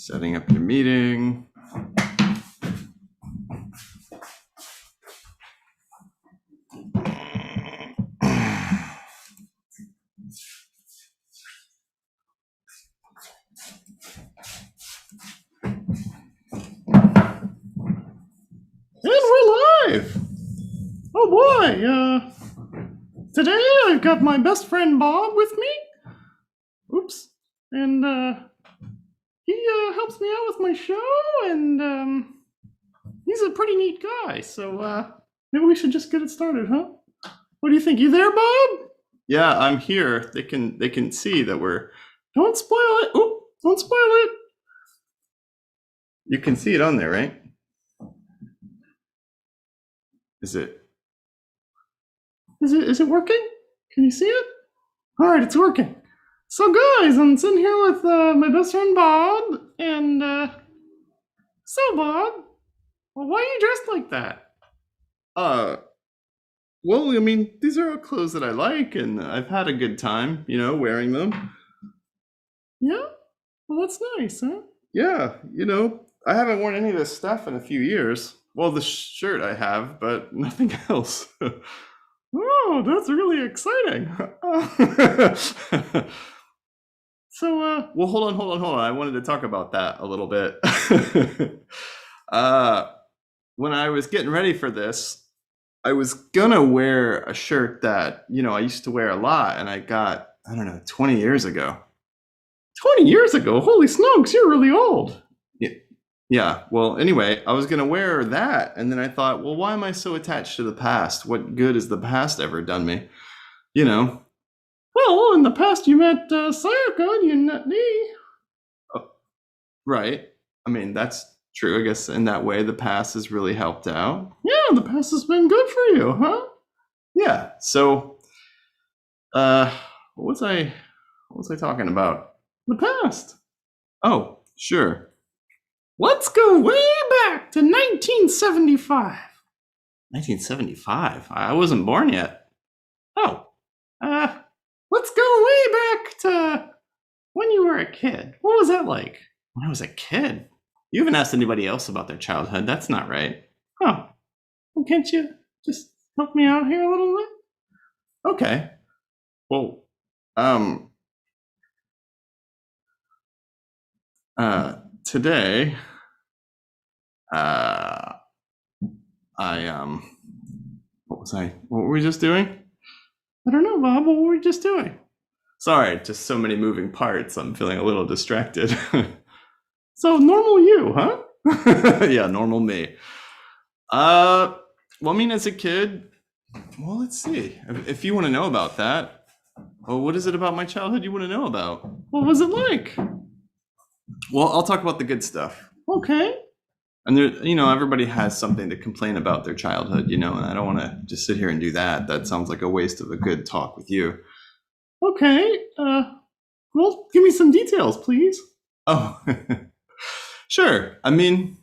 Setting up your meeting. And we're live! Oh boy, today I've got my best friend Bob with me. Oops. And he helps me out with my show, and he's a pretty neat guy, so maybe we should just get it started, huh? What do you think? You there, Bob? Yeah, I'm here. They can see that we're... Don't spoil it! Oop! Don't spoil it! You can see it on there, right? Is it working? Can you see it? All right, it's working. So guys, I'm sitting here with my best friend Bob, and so Bob, well, why are you dressed like that? Well, I mean, these are all clothes that I like, and I've had a good time, wearing them. Yeah? Well, that's nice, huh? Yeah, I haven't worn any of this stuff in a few years. Well, the shirt I have, but nothing else. Oh, that's really exciting. So, well, hold on. I wanted to talk about that a little bit. When I was getting ready for this, I was gonna wear a shirt that, I used to wear a lot, and I got, 20 years ago. 20 years ago? Holy smokes, you're really old. Yeah, well, anyway, I was going to wear that, and then I thought, well, why am I so attached to the past? What good has the past ever done me? Well, in the past you met Sayaka, and you met me. Oh, right. I mean, that's true. I guess in that way, the past has really helped out. Yeah, the past has been good for you, huh? Yeah, so, what was I talking about? The past. Oh, sure. Let's go way back to 1975. 1975? I wasn't born yet. Oh. Let's go way back to when you were a kid. What was that like? When I was a kid? You haven't asked anybody else about their childhood. That's not right. Oh. Well, can't you just help me out here a little bit? Okay. Well, today, what were we just doing? I don't know, Bob, what were we just doing? Sorry, just so many moving parts, I'm feeling a little distracted. So, normal you, huh? Yeah, normal me. Well, I mean, as a kid, well, let's see. If you want to know about that, well, what is it about my childhood you want to know about? What was it like? Well, I'll talk about the good stuff. Okay. And there, everybody has something to complain about their childhood, and I don't want to just sit here and do that. That sounds like a waste of a good talk with you. Okay. Well, give me some details, please. Oh, sure. I mean,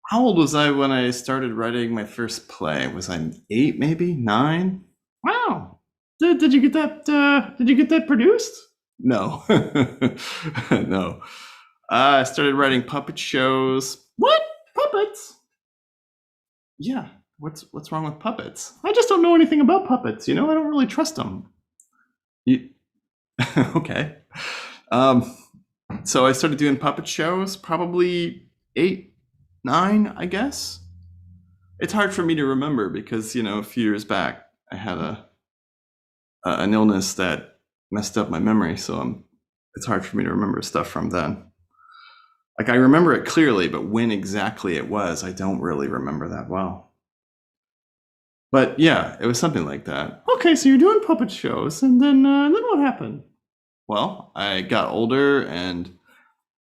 how old was I when I started writing my first play? Was I 8, maybe 9? Wow. Did you get that? Did you get that produced? No. No. I started writing puppet shows. What? Puppets? Yeah. What's wrong with puppets? I just don't know anything about puppets, I don't really trust them. Okay. So I started doing puppet shows probably 8, 9, I guess. It's hard for me to remember because, a few years back I had an illness that messed up my memory, so it's hard for me to remember stuff from then. Like, I remember it clearly, but when exactly it was, I don't really remember that well. But yeah, it was something like that. Okay, so you're doing puppet shows, and then what happened? Well, I got older, and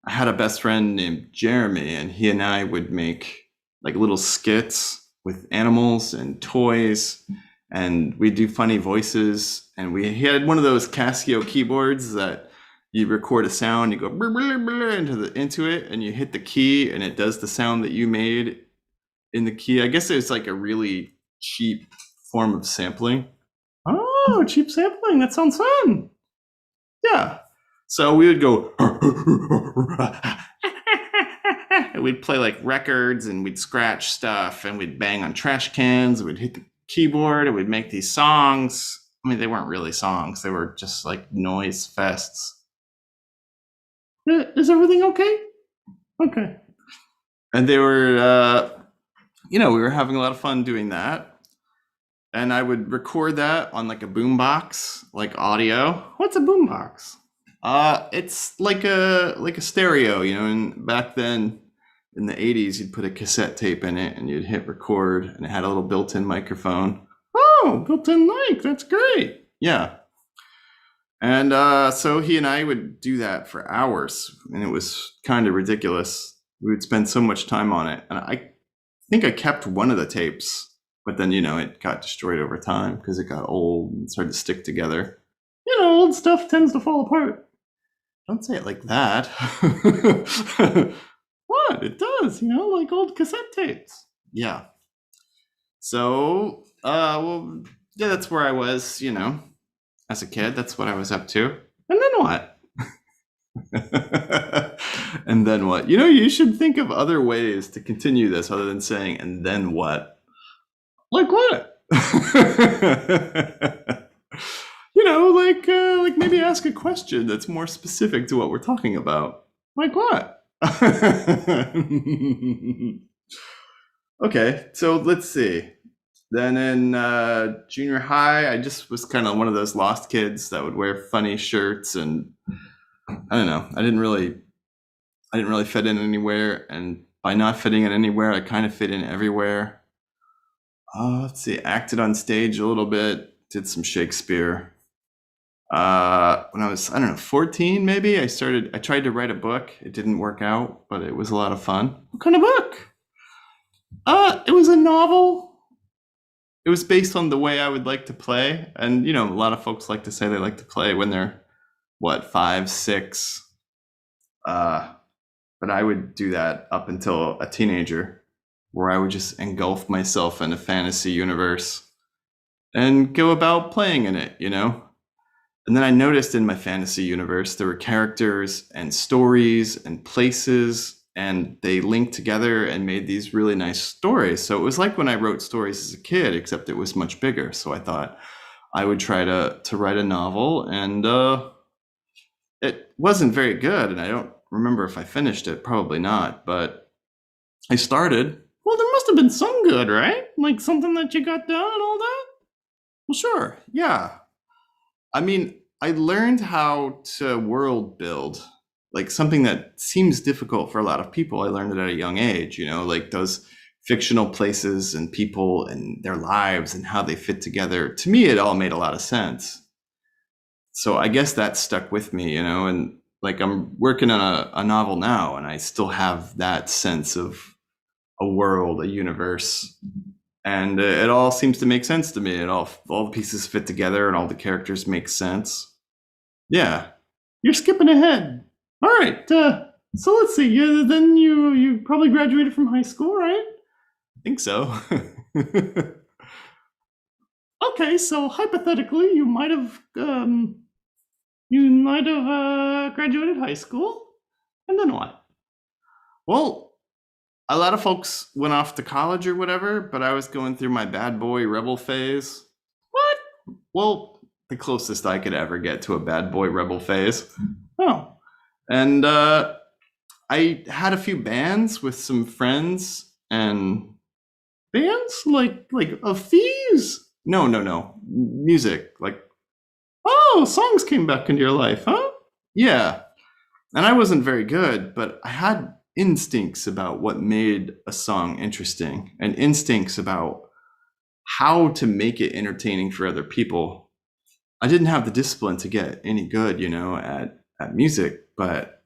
I had a best friend named Jeremy, and he and I would make like little skits with animals and toys, and we'd do funny voices, and he had one of those Casio keyboards that you record a sound, you go blah, blah, blah, into it, and you hit the key, and it does the sound that you made in the key. I guess it's like a really cheap form of sampling. Oh, cheap sampling. That sounds fun. Yeah. So we would go, and we'd play like records and we'd scratch stuff and we'd bang on trash cans. We'd hit the keyboard and we'd make these songs. I mean, they weren't really songs, they were just like noise fests. Is everything okay? Okay. And they were, we were having a lot of fun doing that. And I would record that on like a boombox, like audio. What's a boombox? It's like a stereo, and back then in the 80s you'd put a cassette tape in it and you'd hit record and it had a little built-in microphone. Oh, built-in mic, that's great. Yeah. And so he and I would do that for hours and it was kind of ridiculous. We would spend so much time on it. And I think I kept one of the tapes, but then, it got destroyed over time because it got old and started to stick together. Old stuff tends to fall apart. Don't say it like that. What? It does, like old cassette tapes. Yeah. So, well, yeah, that's where I was, as a kid. That's what I was up to. And then what? And then what? You should think of other ways to continue this other than saying, and then what? Like what? Like maybe ask a question that's more specific to what we're talking about. Like what? Okay, so let's see. Then in junior high, I just was kind of one of those lost kids that would wear funny shirts, and I don't know. I didn't really fit in anywhere, and by not fitting in anywhere, I kind of fit in everywhere. Let's see. Acted on stage a little bit. Did some Shakespeare. When I was, 14 maybe, I tried to write a book. It didn't work out, but it was a lot of fun. What kind of book? It was a novel. It was based on the way I would like to play. And, a lot of folks like to say they like to play when they're, 5, 6. But I would do that up until a teenager, where I would just engulf myself in a fantasy universe and go about playing in it, And then I noticed in my fantasy universe, there were characters and stories and places, and they linked together and made these really nice stories. So it was like when I wrote stories as a kid, except it was much bigger. So I thought I would try to write a novel, and it wasn't very good. And I don't remember if I finished it, probably not, but I started. Well, there must have been some good, right? Like something that you got done and all that? Well, sure. Yeah. I mean, I learned how to world build, like something that seems difficult for a lot of people. I learned it at a young age, like those fictional places and people and their lives and how they fit together. To me, it all made a lot of sense. So I guess that stuck with me, and like I'm working on a novel now and I still have that sense of a world, a universe. And it all seems to make sense to me. All the pieces fit together and all the characters make sense. Yeah. You're skipping ahead. All right. So let's see. Then you probably graduated from high school, right? I think so. Okay, so hypothetically, you might have graduated high school, and then what? Well, a lot of folks went off to college or whatever, but I was going through my bad boy rebel phase. What? Well, the closest I could ever get to a bad boy rebel phase. Oh. And I had a few bands with some friends, and bands like of thieves? No. Music. Like, oh, songs came back into your life, huh? Yeah. And I wasn't very good, but I had instincts about what made a song interesting and instincts about how to make it entertaining for other people. I didn't have the discipline to get any good, at music, but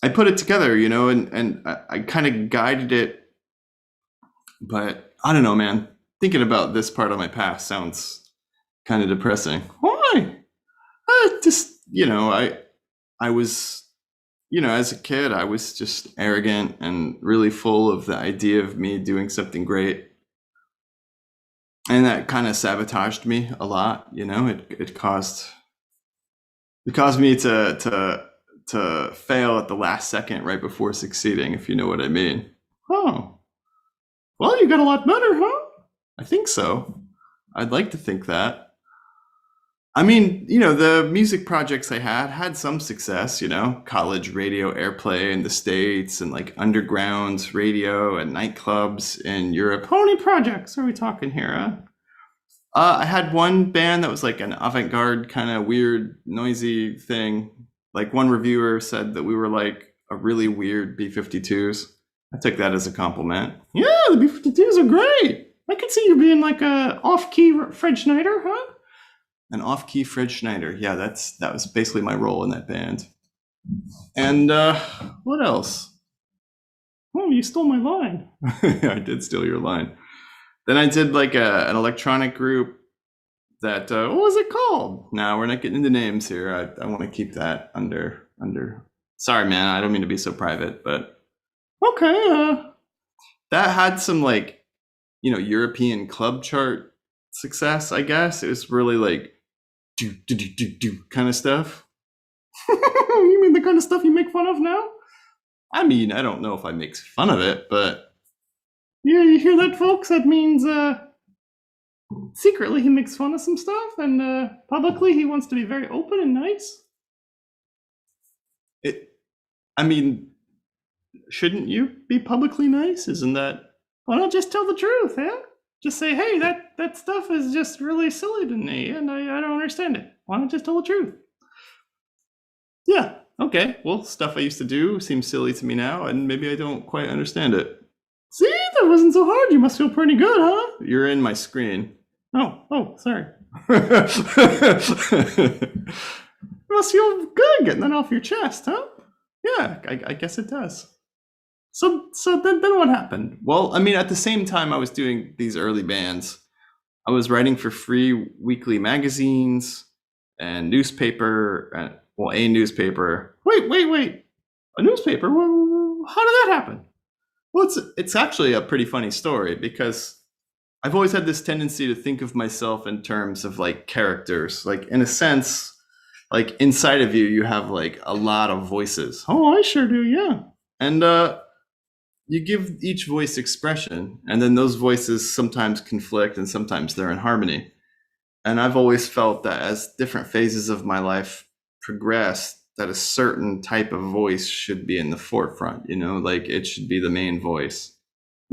I put it together, and I kind of guided it. But I don't know, man. Thinking about this part of my past sounds kind of depressing. Why? I was, as a kid, I was just arrogant and really full of the idea of me doing something great. And that kind of sabotaged me a lot, it caused It caused me to fail at the last second right before succeeding, if you know what I mean. Oh, well, you got a lot better, huh? I think so. I'd like to think that. I mean, the music projects I had some success, college radio airplay in the States and like underground radio and nightclubs in Europe. How many projects are we talking here, huh? I had one band that was like an avant-garde kind of weird, noisy thing. Like one reviewer said that we were like a really weird B-52s. I took that as a compliment. Yeah, the B-52s are great. I could see you being like a off-key Fred Schneider, huh? An off-key Fred Schneider. Yeah, that was basically my role in that band. And what else? Oh, you stole my line. I did steal your line. Then I did like an electronic group that what was it called? No, we're not getting into names here. I want to keep that under. Sorry, man. I don't mean to be so private, but okay. That had some like European club chart success. I guess it was really like do kind of stuff. You mean the kind of stuff you make fun of now? I mean, I don't know if I make fun of it, but yeah, you hear that, folks? That means secretly he makes fun of some stuff, and publicly he wants to be very open and nice. I mean, shouldn't you be publicly nice? Isn't that? Why not just tell the truth, yeah? Just say, hey, that stuff is just really silly to me, and I don't understand it. Why not just tell the truth? Yeah, okay. Well, stuff I used to do seems silly to me now, and maybe I don't quite understand it. See, that wasn't so hard. You must feel pretty good, huh? You're in my screen. Oh, sorry. You must feel good getting that off your chest, huh? Yeah, I guess it does. So then what happened? Well, I mean, at the same time I was doing these early bands, I was writing for free weekly magazines and newspaper, a newspaper. Wait. A newspaper? Well, how did that happen? Well, it's actually a pretty funny story because I've always had this tendency to think of myself in terms of like characters. Like in a sense, like inside of you have like a lot of voices. Oh, I sure do, yeah. And you give each voice expression, and then those voices sometimes conflict and sometimes they're in harmony. And I've always felt that as different phases of my life progress, that a certain type of voice should be in the forefront, like it should be the main voice.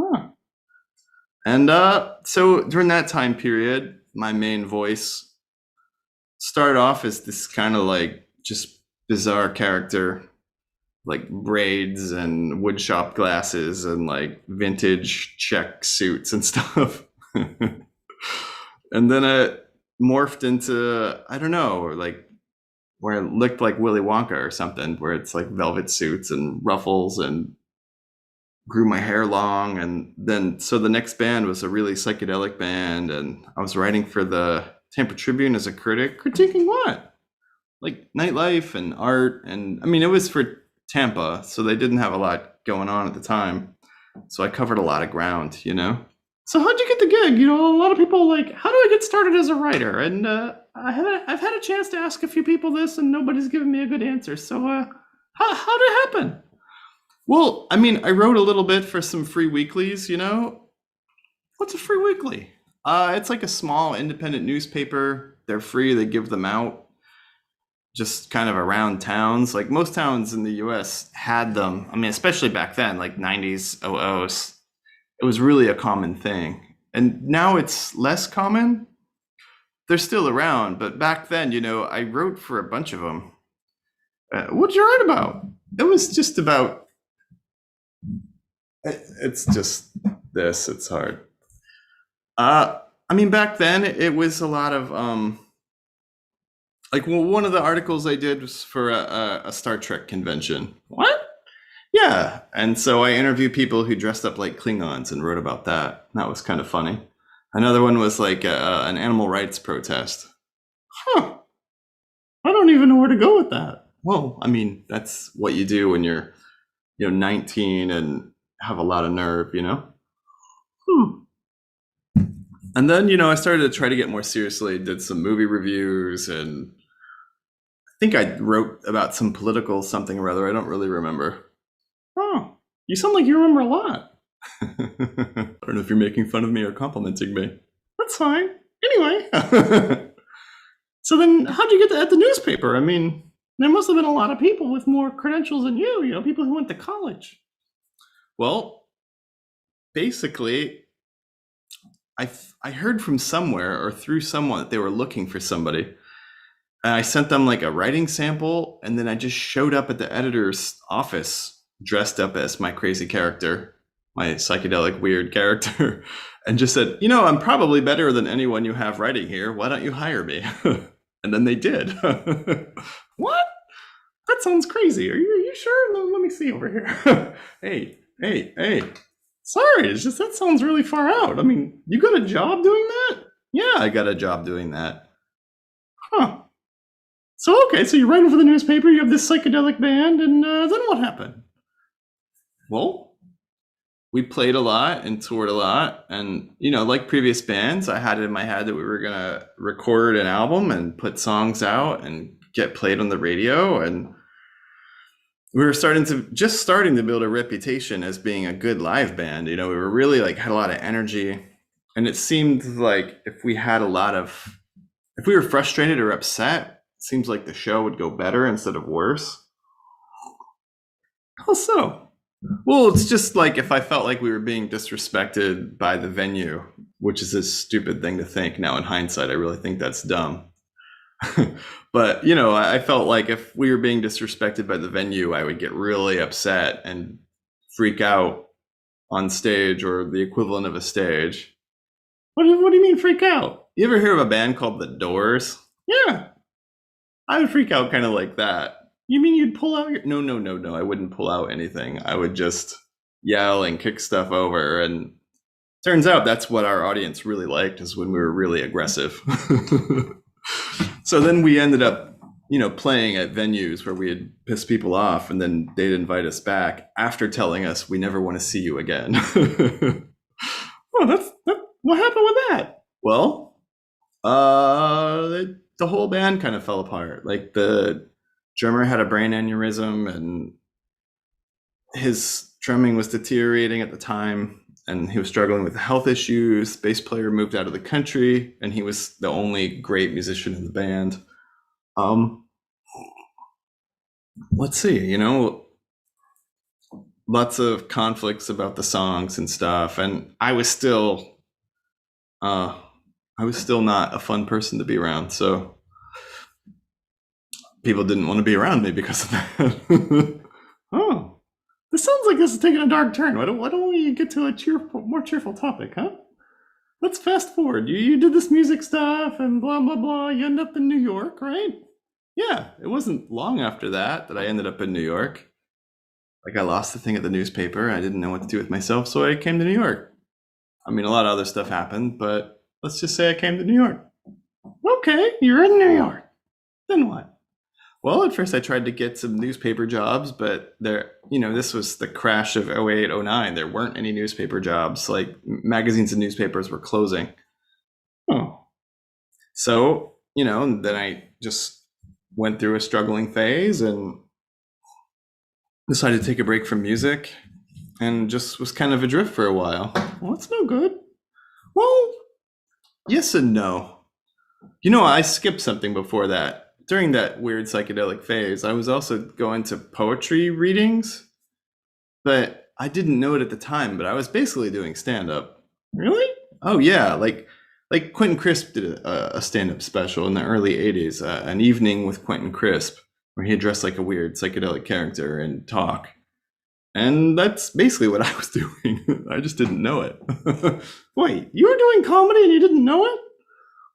Huh. And so during that time period, my main voice started off as this kind of like just bizarre character, like braids and woodshop glasses and like vintage check suits and stuff. And then it morphed into, I don't know, like where it looked like Willy Wonka or something, where it's like velvet suits and ruffles, and grew my hair long. And then so the next band was a really psychedelic band, and I was writing for the Tampa Tribune as a critic. Critiquing what? Like nightlife and art. And I mean, it was for Tampa, so they didn't have a lot going on at the time. So I covered a lot of ground, So how'd you get the gig? A lot of people like, how do I get started as a writer? And I've had a chance to ask a few people this, and nobody's given me a good answer. So how did it happen? Well, I mean, I wrote a little bit for some free weeklies, What's a free weekly? It's like a small independent newspaper. They're free. They give them out just kind of around towns. Like most towns in the US had them. I mean, especially back then, like 90s, 00s. It was really a common thing. And now it's less common. They're still around, but back then, I wrote for a bunch of them. What'd you write about? It was just about, it's just this, it's hard. I mean, back then it was a lot of, one of the articles I did was for a Star Trek convention. What? Yeah. And so I interviewed people who dressed up like Klingons and wrote about that. That was kind of funny. Another one was like an animal rights protest. Huh. I don't even know where to go with that. Well, I mean, that's what you do when you're, 19 and have a lot of nerve, And then, I started to try to get more seriously, did some movie reviews, and I think I wrote about some political something or other. I don't really remember. Oh, you sound like you remember a lot. I don't know if you're making fun of me or complimenting me. That's fine. Anyway. So then how'd you get at the newspaper? I mean, there must have been a lot of people with more credentials than you know, people who went to college. Well, basically, I heard from somewhere or through someone that they were looking for somebody. And I sent them like a writing sample, and then I just showed up at the editor's office dressed up as my crazy character, my psychedelic weird character, and just said, you know, I'm probably better than anyone you have writing here. Why don't you hire me? And then they did. What? That sounds crazy. Are you sure? Let me see over here. Hey. Sorry, it's just that sounds really far out. I mean, you got a job doing that? Yeah, I got a job doing that. Huh. So, okay, so you're writing for the newspaper, you have this psychedelic band, and then what happened? Well, we played a lot and toured a lot. And, you know, like previous bands, I had it in my head that we were going to record an album and put songs out and get played on the radio. And we were starting to build a reputation as being a good live band. You know, we were really like had a lot of energy. And it seemed like if we were frustrated or upset, it seems like the show would go better instead of worse. How so? Well, it's just like if I felt like we were being disrespected by the venue, which is a stupid thing to think now in hindsight. I really think that's dumb. But, you know, I felt like if we were being disrespected by the venue, I would get really upset and freak out on stage or the equivalent of a stage. What do you mean freak out? You ever hear of a band called The Doors? Yeah. I would freak out kind of like that. You mean you'd pull out your... No. I wouldn't pull out anything. I would just yell and kick stuff over. And turns out that's what our audience really liked, is when we were really aggressive. So then we ended up, you know, playing at venues where we had pissed people off, and then they'd invite us back after telling us we never want to see you again. What happened with that? Well, the whole band kind of fell apart. Like the drummer had a brain aneurysm, and his drumming was deteriorating at the time, and he was struggling with health issues. Bass player moved out of the country, and he was the only great musician in the band. Let's see, you know, lots of conflicts about the songs and stuff, and I was still not a fun person to be around, so people didn't want to be around me because of that. Oh. This sounds like this is taking a dark turn. Why don't we get to a more cheerful topic, huh? Let's fast forward. You did this music stuff and blah, blah, blah. You end up in New York, right? Yeah, it wasn't long after that I ended up in New York. Like I lost the thing at the newspaper. I didn't know what to do with myself, so I came to New York. I mean, a lot of other stuff happened, but let's just say I came to New York. Okay, you're in New York. Then what? Well, at first I tried to get some newspaper jobs, but this was the crash of 08, 09. There weren't any newspaper jobs. Like magazines and newspapers were closing. Oh. So, then I just went through a struggling phase and decided to take a break from music and just was kind of adrift for a while. Well, that's no good. Well, yes and no. I skipped something before that. During that weird psychedelic phase, I was also going to poetry readings, but I didn't know it at the time, but I was basically doing stand-up. Really? Oh, yeah. Like Quentin Crisp did a stand-up special in the early 80s, an evening with Quentin Crisp, where he dressed like a weird psychedelic character and talk. And that's basically what I was doing. I just didn't know it. Wait, you were doing comedy and you didn't know it?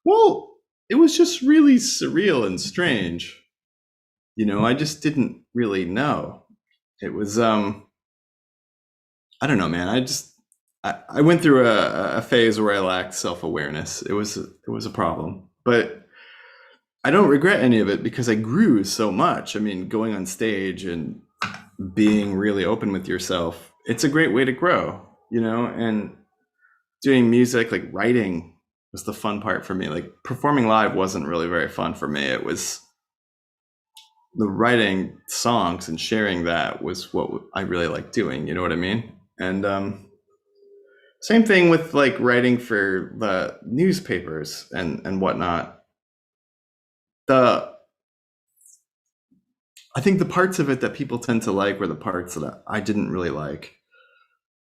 Well, it was just really surreal and strange. I just didn't really know. It was, I don't know, man. I went through a phase where I lacked self-awareness. It was a problem, but I don't regret any of it because I grew so much. I mean, going on stage and being really open with yourself, it's a great way to grow, and doing music, like writing, was the fun part for me. Like performing live wasn't really very fun for me. It was the writing songs and sharing that was what I really liked doing. You know what I mean? And same thing with like writing for the newspapers and whatnot. The I think the parts of it that people tend to like were the parts that I didn't really like,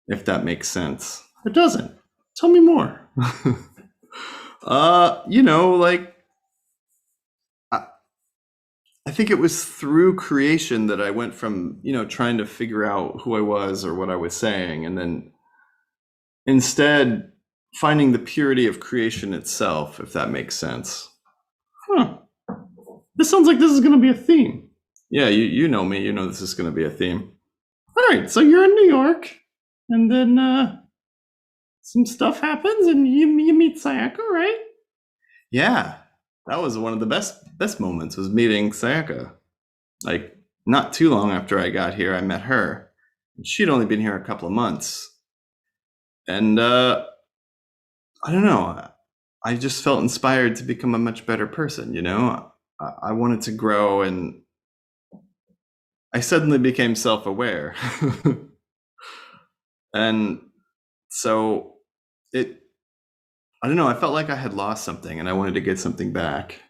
if that makes sense. It doesn't. Tell me more. Like I, I think it was through creation that I went from, trying to figure out who I was or what I was saying, and then instead finding the purity of creation itself, if that makes sense. Huh. This sounds like this is going to be a theme. Yeah, you know me. You know this is going to be a theme. All right, so you're in New York, and then some stuff happens, and you meet Sayaka, right? Yeah, that was one of the best moments, was meeting Sayaka. Like, not too long after I got here, I met her. She'd only been here a couple of months, and I don't know. I just felt inspired to become a much better person. I wanted to grow, and I suddenly became self-aware. And so I don't know, I felt like I had lost something and I wanted to get something back.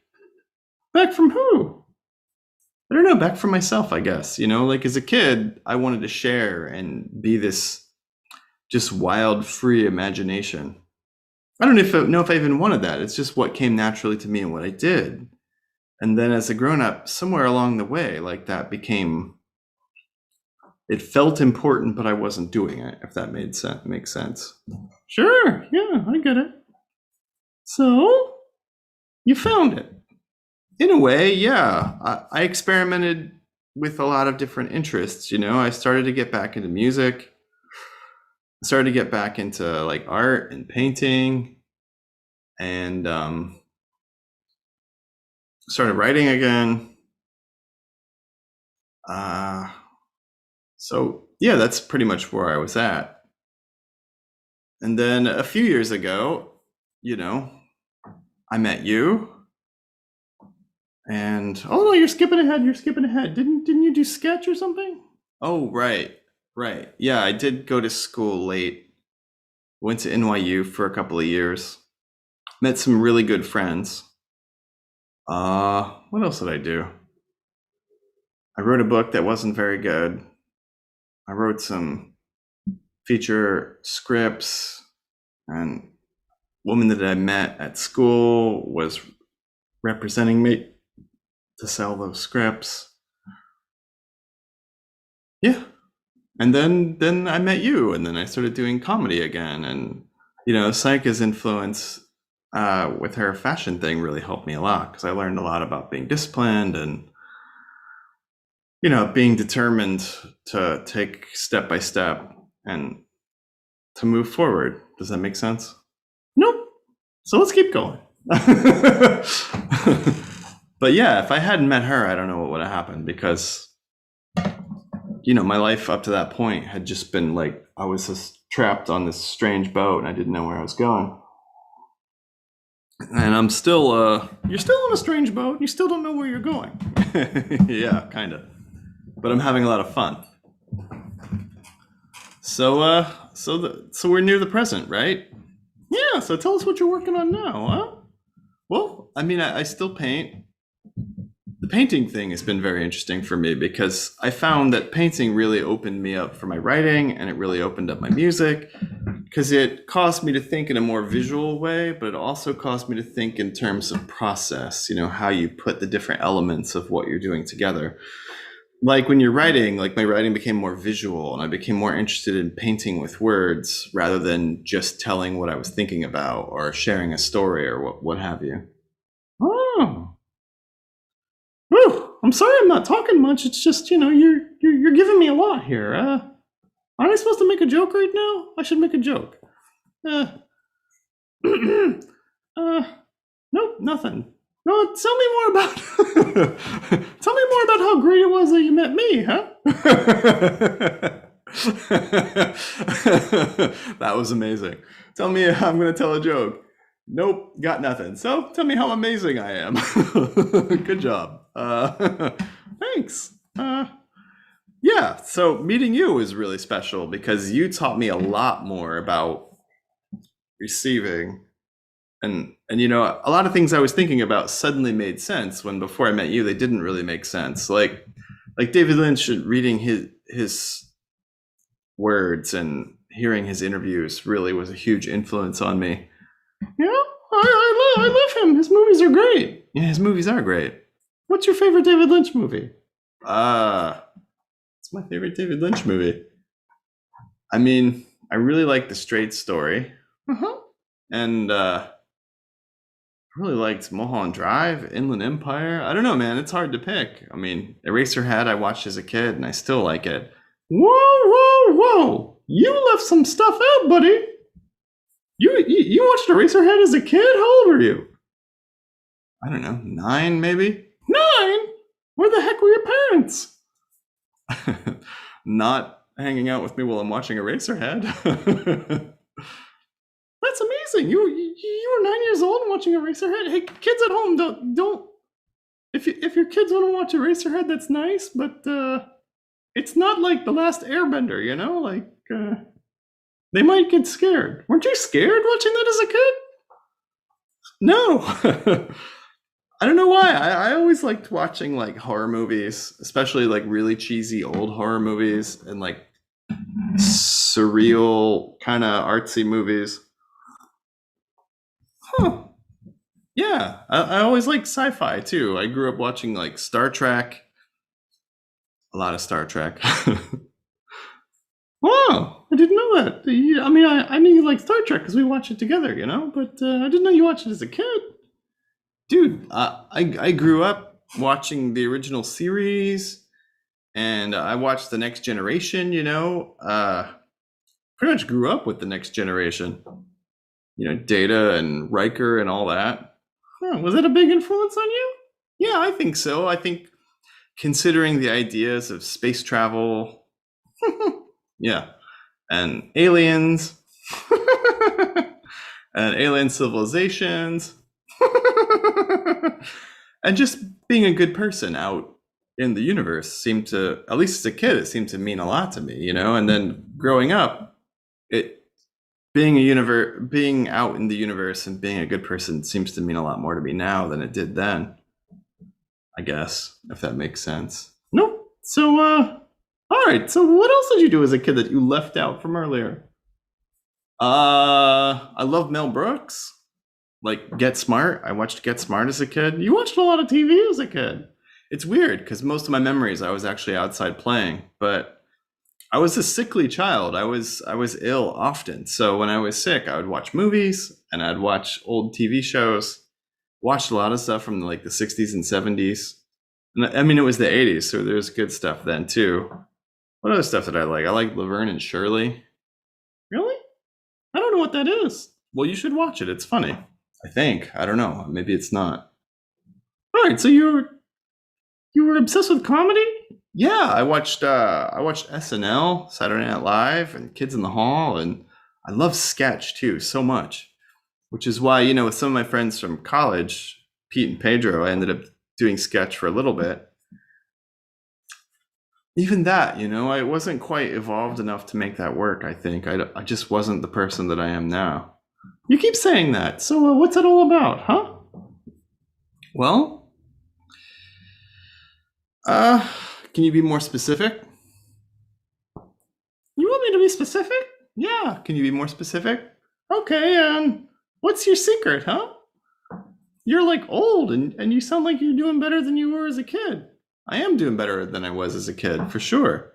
Back from who? I don't know, back from myself, I guess. Like as a kid, I wanted to share and be this just wild, free imagination. I don't know if I even wanted that. It's just what came naturally to me and what I did. And then as a grown-up, somewhere along the way, like that it felt important, but I wasn't doing it, if that makes sense. Sure, yeah, I get it. So, you found it. In a way, yeah. I experimented with a lot of different interests, I started to get back into music. I started to get back into like art and painting, and started writing again. So yeah, that's pretty much where I was at. And then a few years ago, I met you. And oh no, you're skipping ahead. Didn't you do sketch or something? Oh, right. Yeah, I did go to school late. Went to NYU for a couple of years. Met some really good friends. What else did I do? I wrote a book that wasn't very good. I wrote some feature scripts, and woman that I met at school was representing me to sell those scripts. Yeah. And then I met you, and then I started doing comedy again. And, Sayaka's influence with her fashion thing really helped me a lot, because I learned a lot about being disciplined and, being determined to take step by step and to move forward. Does that make sense? Nope. So let's keep going. But yeah, if I hadn't met her, I don't know what would have happened, because my life up to that point had just been like, I was just trapped on this strange boat and I didn't know where I was going. And I'm still, you're still on a strange boat. You still don't know where you're going. Yeah, kind of. But I'm having a lot of fun. So we're near the present, right? Yeah, so tell us what you're working on now, huh? Well, I mean, I still paint. The painting thing has been very interesting for me, because I found that painting really opened me up for my writing, and it really opened up my music, because it caused me to think in a more visual way, but it also caused me to think in terms of process, how you put the different elements of what you're doing together. Like when you're writing, like my writing became more visual, and I became more interested in painting with words rather than just telling what I was thinking about or sharing a story or what have you. Oh. Whew, I'm sorry I'm not talking much. It's just, you're giving me a lot here. Aren't I supposed to make a joke right now? I should make a joke. Nope, nothing. No, tell me more about tell me more about how great it was that you met me, huh? That was amazing. Tell me how I'm going to tell a joke. Nope, got nothing. So tell me how amazing I am. Good job. Thanks. Yeah, so meeting you was really special because you taught me a lot more about receiving. And a lot of things I was thinking about suddenly made sense when before I met you they didn't really make sense. Like David Lynch and reading his words and hearing his interviews really was a huge influence on me. Yeah, I love him. His movies are great. Yeah, his movies are great. What's your favorite David Lynch movie? It's my favorite David Lynch movie. I mean, I really like The Straight Story. Uh-huh. And I really liked Mulholland Drive, Inland Empire. I don't know, man. It's hard to pick. I mean, Eraserhead I watched as a kid, and I still like it. Whoa! You left some stuff out, buddy. You watched Eraserhead as a kid? How old were you? I don't know, 9 maybe? 9? Where the heck were your parents? Not hanging out with me while I'm watching Eraserhead. That's amazing. You were 9 years old and watching Eraserhead. Hey, kids at home, don't. If your kids want to watch Eraserhead, that's nice, but it's not like The Last Airbender, you know. They might get scared. Weren't you scared watching that as a kid? No. I don't know why. I always liked watching like horror movies, especially like really cheesy old horror movies and like surreal kind of artsy movies. Huh. Yeah, I always liked sci-fi too. I grew up watching like Star Trek, a lot of Star Trek. Wow, I didn't know that. I mean, I knew you liked Star Trek because we watched it together, you know. But I didn't know you watched it as a kid, dude. I grew up watching the original series, and I watched the Next Generation. You know, pretty much grew up with the Next Generation. You know, Data and Riker and all that. Huh, was that a big influence on you? Yeah, I think so. I think considering the ideas of space travel, yeah, and aliens, and alien civilizations, and just being a good person out in the universe seemed to, at least as a kid, it seemed to mean a lot to me, you know. And then growing up, it being out in the universe and being a good person seems to mean a lot more to me now than it did then. I guess, if that makes sense. Nope. So, all right. So, what else did you do as a kid that you left out from earlier? I love Mel Brooks. Like Get Smart. I watched Get Smart as a kid. You watched a lot of TV as a kid. It's weird because most of my memories I was actually outside playing, but I was a sickly child. I was ill often. So when I was sick, I would watch movies and I'd watch old TV shows. Watched a lot of stuff from like the 60s and 70s. And I mean, it was the 80s, so there's good stuff then too. What other stuff did I like? I like Laverne and Shirley. Really? I don't know what that is. Well, you should watch it. It's funny. I think. I don't know. Maybe it's not. All right. So you were obsessed with comedy? Yeah, I watched SNL, Saturday Night Live, and Kids in the Hall, and I love sketch too so much. Which is why, with some of my friends from college, Pete and Pedro, I ended up doing sketch for a little bit. Even that, I wasn't quite evolved enough to make that work, I think. I just wasn't the person that I am now. You keep saying that. So what's it all about, huh? Well, uh, can you be more specific? You want me to be specific? Yeah, can you be more specific? Okay, what's your secret, huh? You're like old and you sound like you're doing better than you were as a kid. I am doing better than I was as a kid, for sure.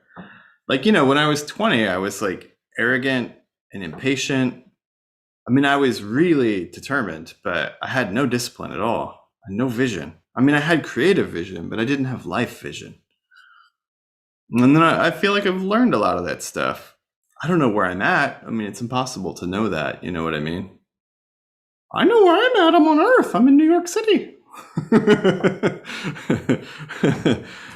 Like, when I was 20, I was like arrogant and impatient. I mean, I was really determined, but I had no discipline at all, and no vision. I mean, I had creative vision, but I didn't have life vision. And then I feel like I've learned a lot of that stuff. I don't know where I'm at. I mean, it's impossible to know that. You know what I mean? I know where I'm at. I'm on Earth. I'm in New York City.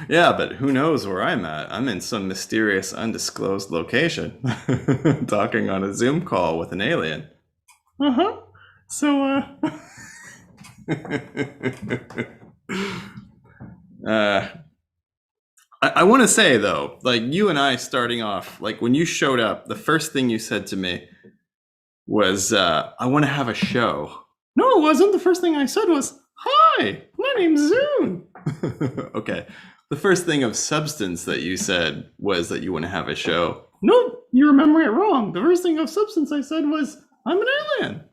Yeah, but who knows where I'm at? I'm in some mysterious, undisclosed location, talking on a Zoom call with an alien. Uh huh. So, want to say though, like you and I starting off, like when you showed up, the first thing you said to me was, I want to have a show. No, it wasn't. The first thing I said was, hi, my name's Zoon. Okay. The first thing of substance that you said was that you want to have a show. Nope, you remember it wrong. The first thing of substance I said was, I'm an alien.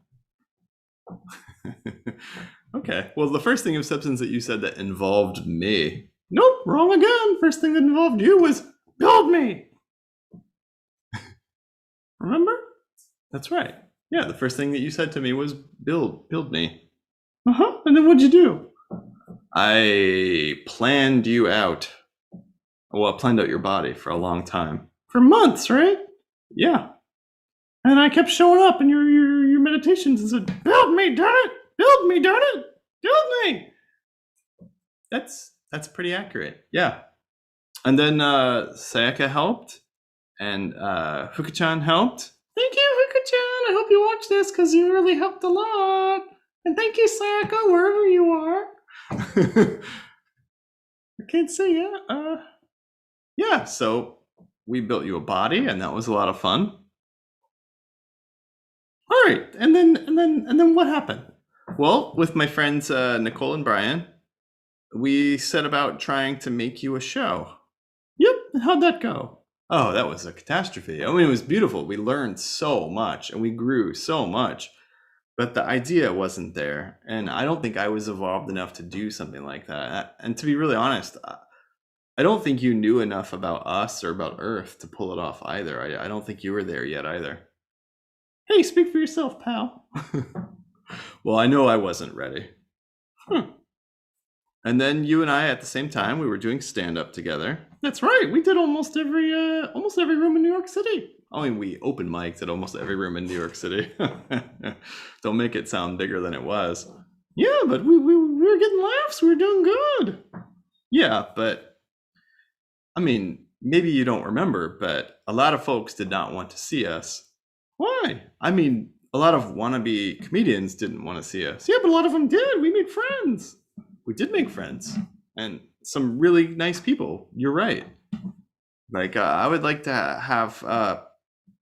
Okay. Well, the first thing of substance that you said that involved me. Nope, wrong again. First thing that involved you was build me. Remember? That's right. Yeah, the first thing that you said to me was build me. Uh-huh. And then what'd you do? I planned you out. Well, I planned out your body for a long time. For months, right? Yeah. And I kept showing up in your meditations and said, build me, darn it! Build me, darn it! Build me! That's pretty accurate. Yeah. And then Sayaka helped, and Fuka-chan helped. Thank you, Fuka-chan. I hope you watch this because you really helped a lot. And thank you, Sayaka, wherever you are. I can't say it. Yeah, so we built you a body, and that was a lot of fun. All right, and then what happened? Well, with my friends Nicole and Brian, we set about trying to make you a show. Yep, and how'd that go? Oh, that was a catastrophe. I mean, it was beautiful. We learned so much, and we grew so much. But the idea wasn't there, and I don't think I was evolved enough to do something like that. And to be really honest, I don't think you knew enough about us or about Earth to pull it off either. I don't think you were there yet either. Hey, speak for yourself, pal. Well, I know I wasn't ready. And then you and I, at the same time, we were doing stand-up together. That's right. We did almost every room in New York City. I mean, we open mic'd at almost every room in New York City. Don't make it sound bigger than it was. Yeah, but we were getting laughs. We were doing good. Yeah, but I mean, maybe you don't remember, but a lot of folks did not want to see us. Why? I mean, a lot of wannabe comedians didn't want to see us. Yeah, but a lot of them did. We made friends. We did make friends, and some really nice people. You're right. Like, I would like to have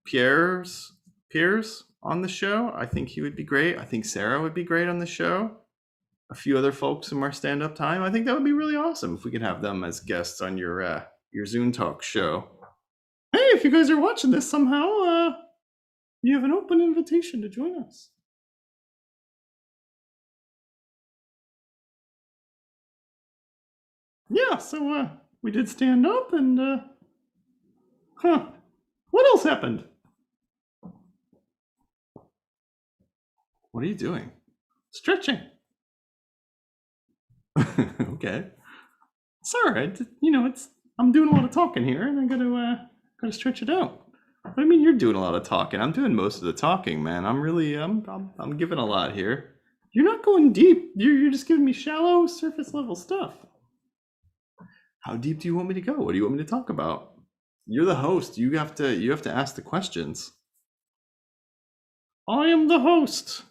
Pierre's on the show. I think he would be great. I think Sarah would be great on the show. A few other folks from our stand-up time. I think that would be really awesome if we could have them as guests on your Zoon Talk show. Hey, if you guys are watching this somehow, you have an open invitation to join us. Yeah, so we did stand up and what else happened? What are you doing? Stretching. Okay. It's all right. You know, I'm doing a lot of talking here, and I gotta stretch it out. What do you mean you're doing a lot of talking? I'm doing most of the talking, man. I'm giving a lot here. You're not going deep. You're just giving me shallow, surface level stuff. How deep do you want me to go? What do you want me to talk about? You're the host. You have to ask the questions. I am the host.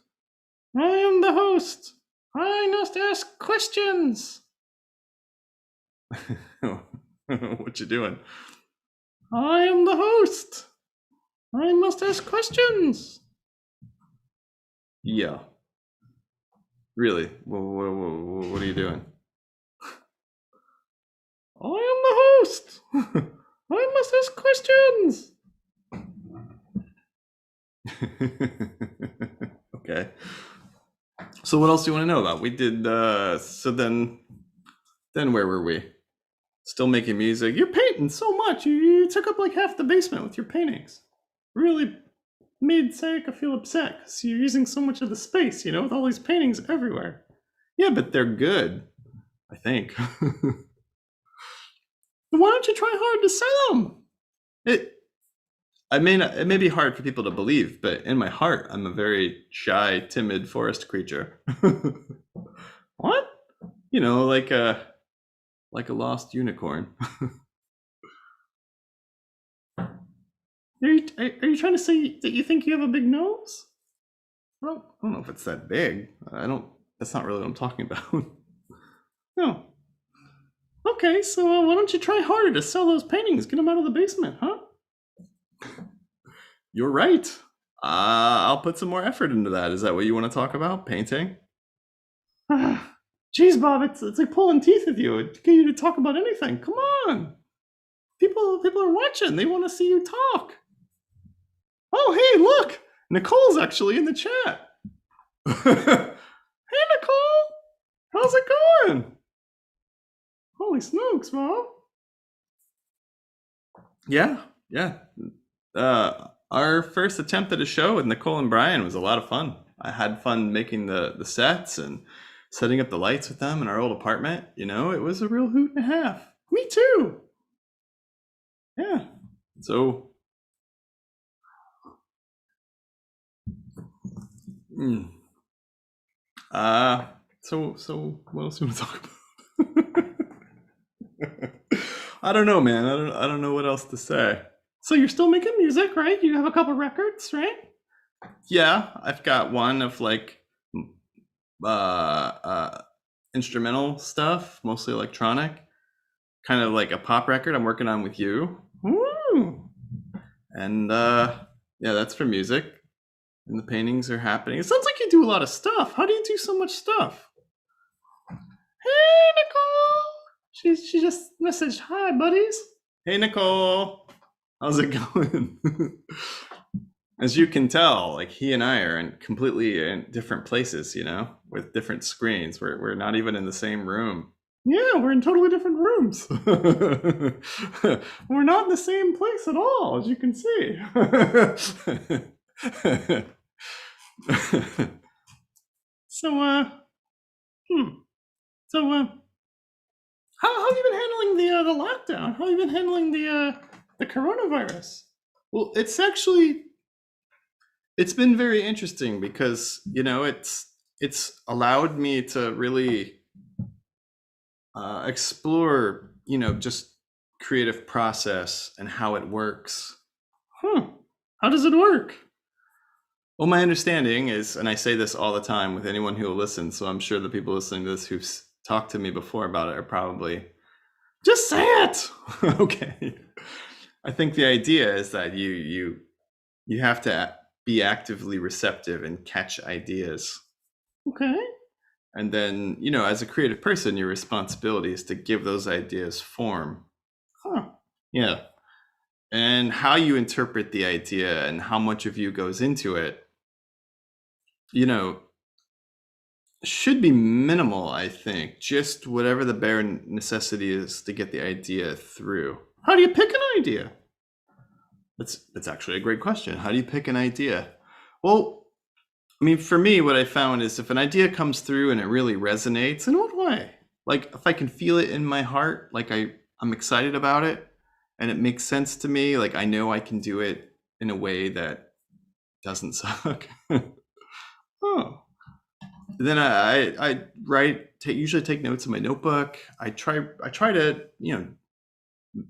I am the host. I must ask questions. What you doing? I am the host. I must ask questions. Yeah. Really? What are you doing? I am the host. I must ask questions. Okay. So what else do you want to know about? We did so then where were we? Still making music. You're painting so much. You took up like half the basement with your paintings. Really made Sayaka feel upset because you're using so much of the space, you know, with all these paintings everywhere. Yeah, but they're good, I think. Why don't you try hard to sell them? It may be hard for people to believe, but in my heart, I'm a very shy, timid forest creature. What? You know, like a lost unicorn. Are you trying to say that you think you have a big nose? Well, I don't know if it's that big. That's not really what I'm talking about. No. Okay, so why don't you try harder to sell those paintings? Get them out of the basement, huh? You're right. I'll put some more effort into that. Is that what you want to talk about? Painting? Jeez, Bob, it's like pulling teeth with you. Get you to talk about anything. Come on. People are watching. They want to see you talk. Oh, hey, look. Nicole's actually in the chat. Hey, Nicole. How's it going? Holy smokes, Bob. Yeah, yeah. Our first attempt at a show with Nicole and Brian was a lot of fun. I had fun making the sets and setting up the lights with them in our old apartment. You know, it was a real hoot and a half. Me too. Yeah. So, mm, so what else do you want to talk about? I don't know, man. I don't know what else to say. So you're still making music, right? You have a couple records, right? Yeah, I've got one of like uh, uh, instrumental stuff, mostly electronic, kind of like a pop record I'm working on with you. Woo! And yeah, that's for music. And the paintings are happening. It sounds like you do a lot of stuff. How do you do so much stuff? Hey, Nicole! She just messaged, hi, buddies. Hey, Nicole. How's it going? As you can tell, like he and I are in completely in different places, you know, with different screens. We're not even in the same room. Yeah, we're in totally different rooms. We're not in the same place at all, as you can see. So, hmm. So, how have you been handling the lockdown? How have you been handling the coronavirus? Well, it's been very interesting because you know it's allowed me to really explore you know just creative process and how it works. Huh? How does it work? Well, my understanding is, and I say this all the time with anyone who will listen, so I'm sure the people listening to this who've talked to me before about it are probably just say it. Okay. I think the idea is that you have to be actively receptive and catch ideas. Okay. And then, you know, as a creative person, your responsibility is to give those ideas form. Huh. Yeah. And how you interpret the idea and how much of you goes into it, you know, should be minimal, I think. Just whatever the bare necessity is to get the idea through. How do you pick an idea? That's actually a great question. How do you pick an idea? Well, I mean, for me, what I found is if an idea comes through and it really resonates, in what way? Like if I can feel it in my heart, like I'm excited about it and it makes sense to me, like I know I can do it in a way that doesn't suck. Oh. Then I write, usually take notes in my notebook. I try to, you know,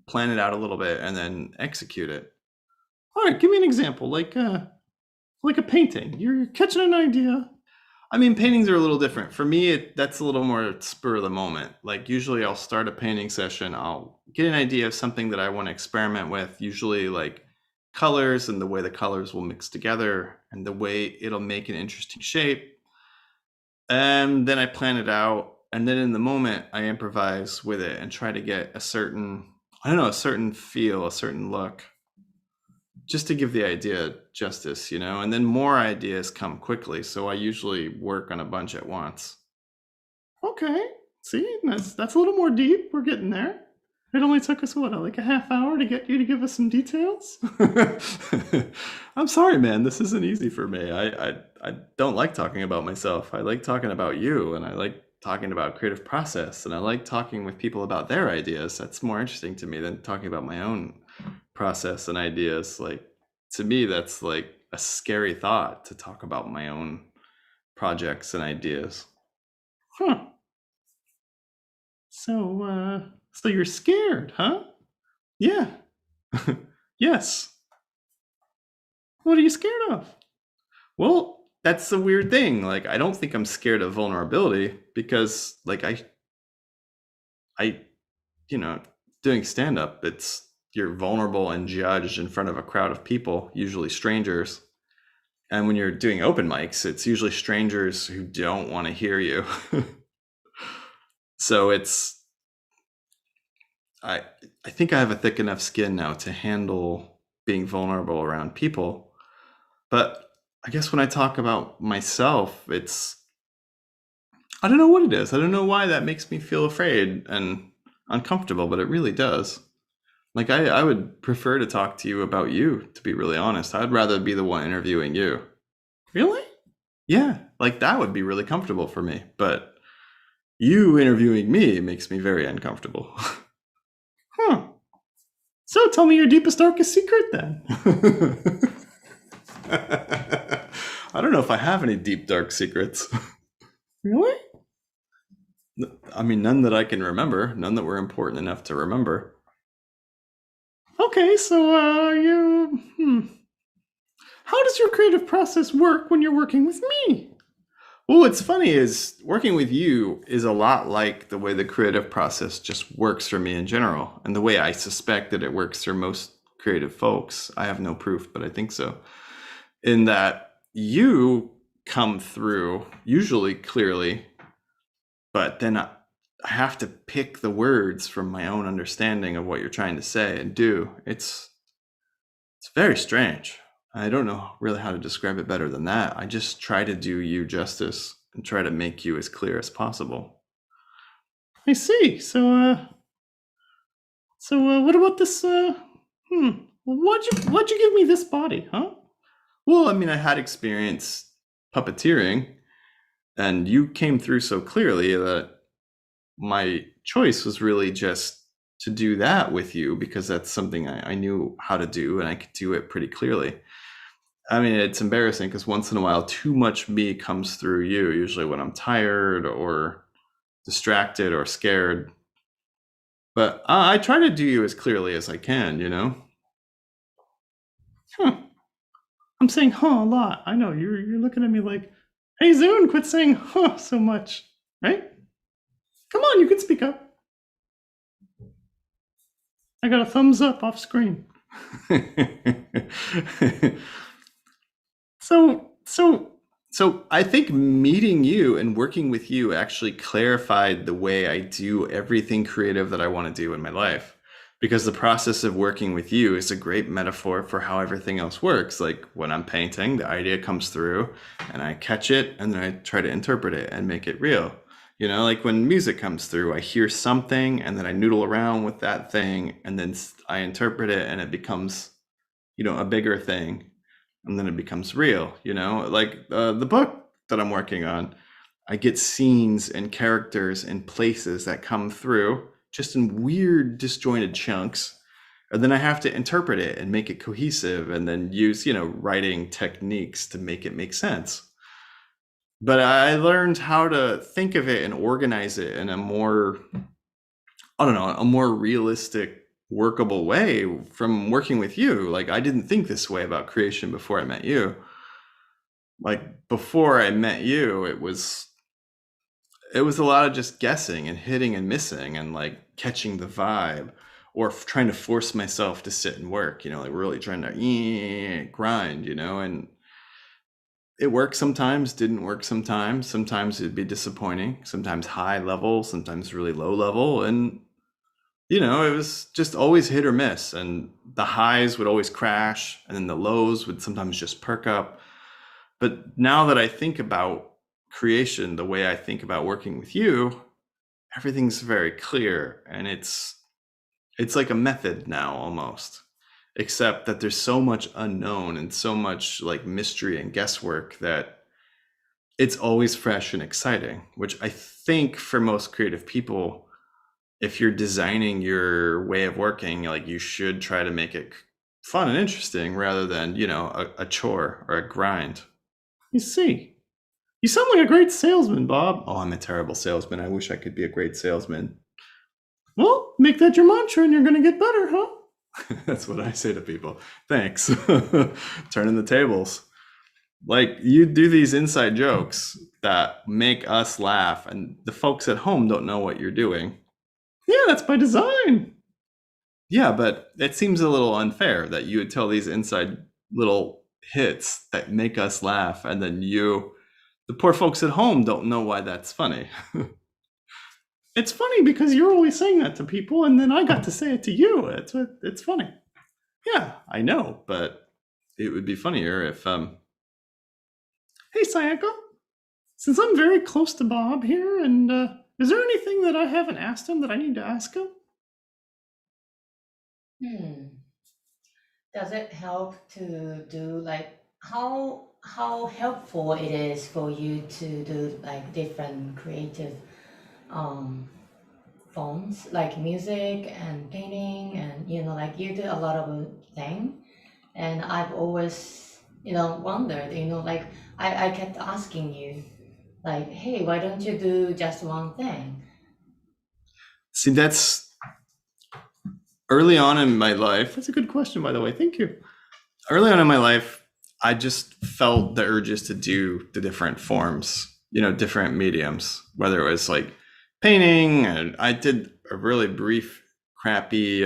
plan it out a little bit and then execute it. All right, give me an example, like a painting. You're catching an idea. I mean, paintings are a little different. For me, that's a little more spur of the moment. Like usually I'll start a painting session. I'll get an idea of something that I want to experiment with, usually like colors and the way the colors will mix together and the way it'll make an interesting shape. And then I plan it out. And then in the moment, I improvise with it and try to get a certain, I don't know, a certain feel, a certain look, just to give the idea justice, you know, and then more ideas come quickly. So I usually work on a bunch at once. Okay. See, that's a little more deep. We're getting there. It only took us what, like a half hour to get you to give us some details. I'm sorry, man. This isn't easy for me. I don't like talking about myself. I like talking about you, and I like talking about creative process, and I like talking with people about their ideas. That's more interesting to me than talking about my own process and ideas. Like to me, that's like a scary thought to talk about my own projects and ideas. Huh. So you're scared, huh? Yeah. Yes. What are you scared of? Well, that's the weird thing. Like, I don't think I'm scared of vulnerability because, like, I doing stand-up, you're vulnerable and judged in front of a crowd of people, usually strangers. And when you're doing open mics, it's usually strangers who don't want to hear you. So I think I have a thick enough skin now to handle being vulnerable around people. But I guess when I talk about myself, I don't know what it is. I don't know why that makes me feel afraid and uncomfortable, but it really does. Like I would prefer to talk to you about you, to be really honest. I'd rather be the one interviewing you. Really? Yeah, like that would be really comfortable for me. But you interviewing me makes me very uncomfortable. Huh. So tell me your deepest, darkest secret then. I don't know if I have any deep, dark secrets. Really? I mean, none that I can remember, none that were important enough to remember. Okay, so how does your creative process work when you're working with me? Well, what's funny is working with you is a lot like the way the creative process just works for me in general, and the way I suspect that it works for most creative folks. I have no proof, but I think so. In that you come through usually clearly, but then I have to pick the words from my own understanding of what you're trying to say and do. It's very strange. I don't know really how to describe it better than that. I just try to do you justice and try to make you as clear as possible. I see. So what about this? Why'd you give me this body, huh? Well, I mean, I had experience puppeteering, and you came through so clearly that my choice was really just to do that with you because that's something I knew how to do and I could do it pretty clearly. I mean, it's embarrassing because once in a while, too much me comes through you, usually when I'm tired or distracted or scared. But I try to do you as clearly as I can, you know? Huh. I'm saying huh a lot. I know, you're looking at me like, hey, Zoon, quit saying huh so much, right? Come on, you can speak up. I got a thumbs up off screen. So I think meeting you and working with you actually clarified the way I do everything creative that I want to do in my life. Because the process of working with you is a great metaphor for how everything else works. Like when I'm painting, the idea comes through and I catch it and then I try to interpret it and make it real. Like when music comes through, I hear something and then I noodle around with that thing and then I interpret it and it becomes, a bigger thing. And then it becomes real, like the book that I'm working on. I get scenes and characters and places that come through just in weird disjointed chunks. And then I have to interpret it and make it cohesive and then use, writing techniques to make it make sense. But I learned how to think of it and organize it in a more, a more realistic, workable way from working with you. Like I didn't think this way about creation before I met you. Like before I met you, it was a lot of just guessing and hitting and missing and like catching the vibe or trying to force myself to sit and work, like really trying to grind, and it worked sometimes, didn't work sometimes. Sometimes it'd be disappointing, sometimes high level, sometimes really low level. And, it was just always hit or miss. And the highs would always crash and then the lows would sometimes just perk up. But now that I think about creation the way I think about working with you, everything's very clear. And it's like a method now almost, except that there's so much unknown and so much like mystery and guesswork that it's always fresh and exciting, which I think for most creative people, if you're designing your way of working, like you should try to make it fun and interesting rather than, a chore or a grind. You see, you sound like a great salesman, Bob. Oh, I'm a terrible salesman. I wish I could be a great salesman. Well, make that your mantra and you're going to get better, huh? That's what I say to people. Thanks. Turning the tables. Like you do these inside jokes that make us laugh and the folks at home don't know what you're doing. Yeah, that's by design. Yeah, but it seems a little unfair that you would tell these inside little hits that make us laugh, and then the poor folks at home, don't know why that's funny. It's funny because you're always saying that to people, and then I got to say it to you. It's funny. Yeah, I know, but it would be funnier if hey Sayaka, since I'm very close to Bob here, and is there anything that I haven't asked him that I need to ask him? Hmm. Does it help to do like how helpful it is for you to do like different creative um forms like music and painting and like you do a lot of thing and I've always wondered like I kept asking you like hey why don't you do just one thing. See, that's early on in my life. That's a good question, by the way. Thank you. Early on in my life, I just felt the urges to do the different forms, different mediums, whether it was like painting, and I did a really brief, crappy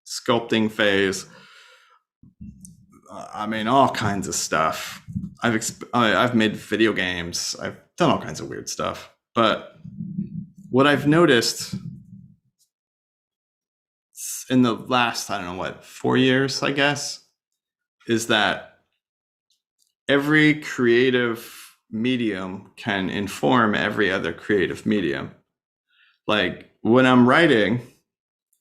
sculpting phase. I mean, all kinds of stuff. I've made video games. I've done all kinds of weird stuff. But what I've noticed in the last, I don't know what, 4 years, I guess, is that every creative medium can inform every other creative medium. Like when I'm writing,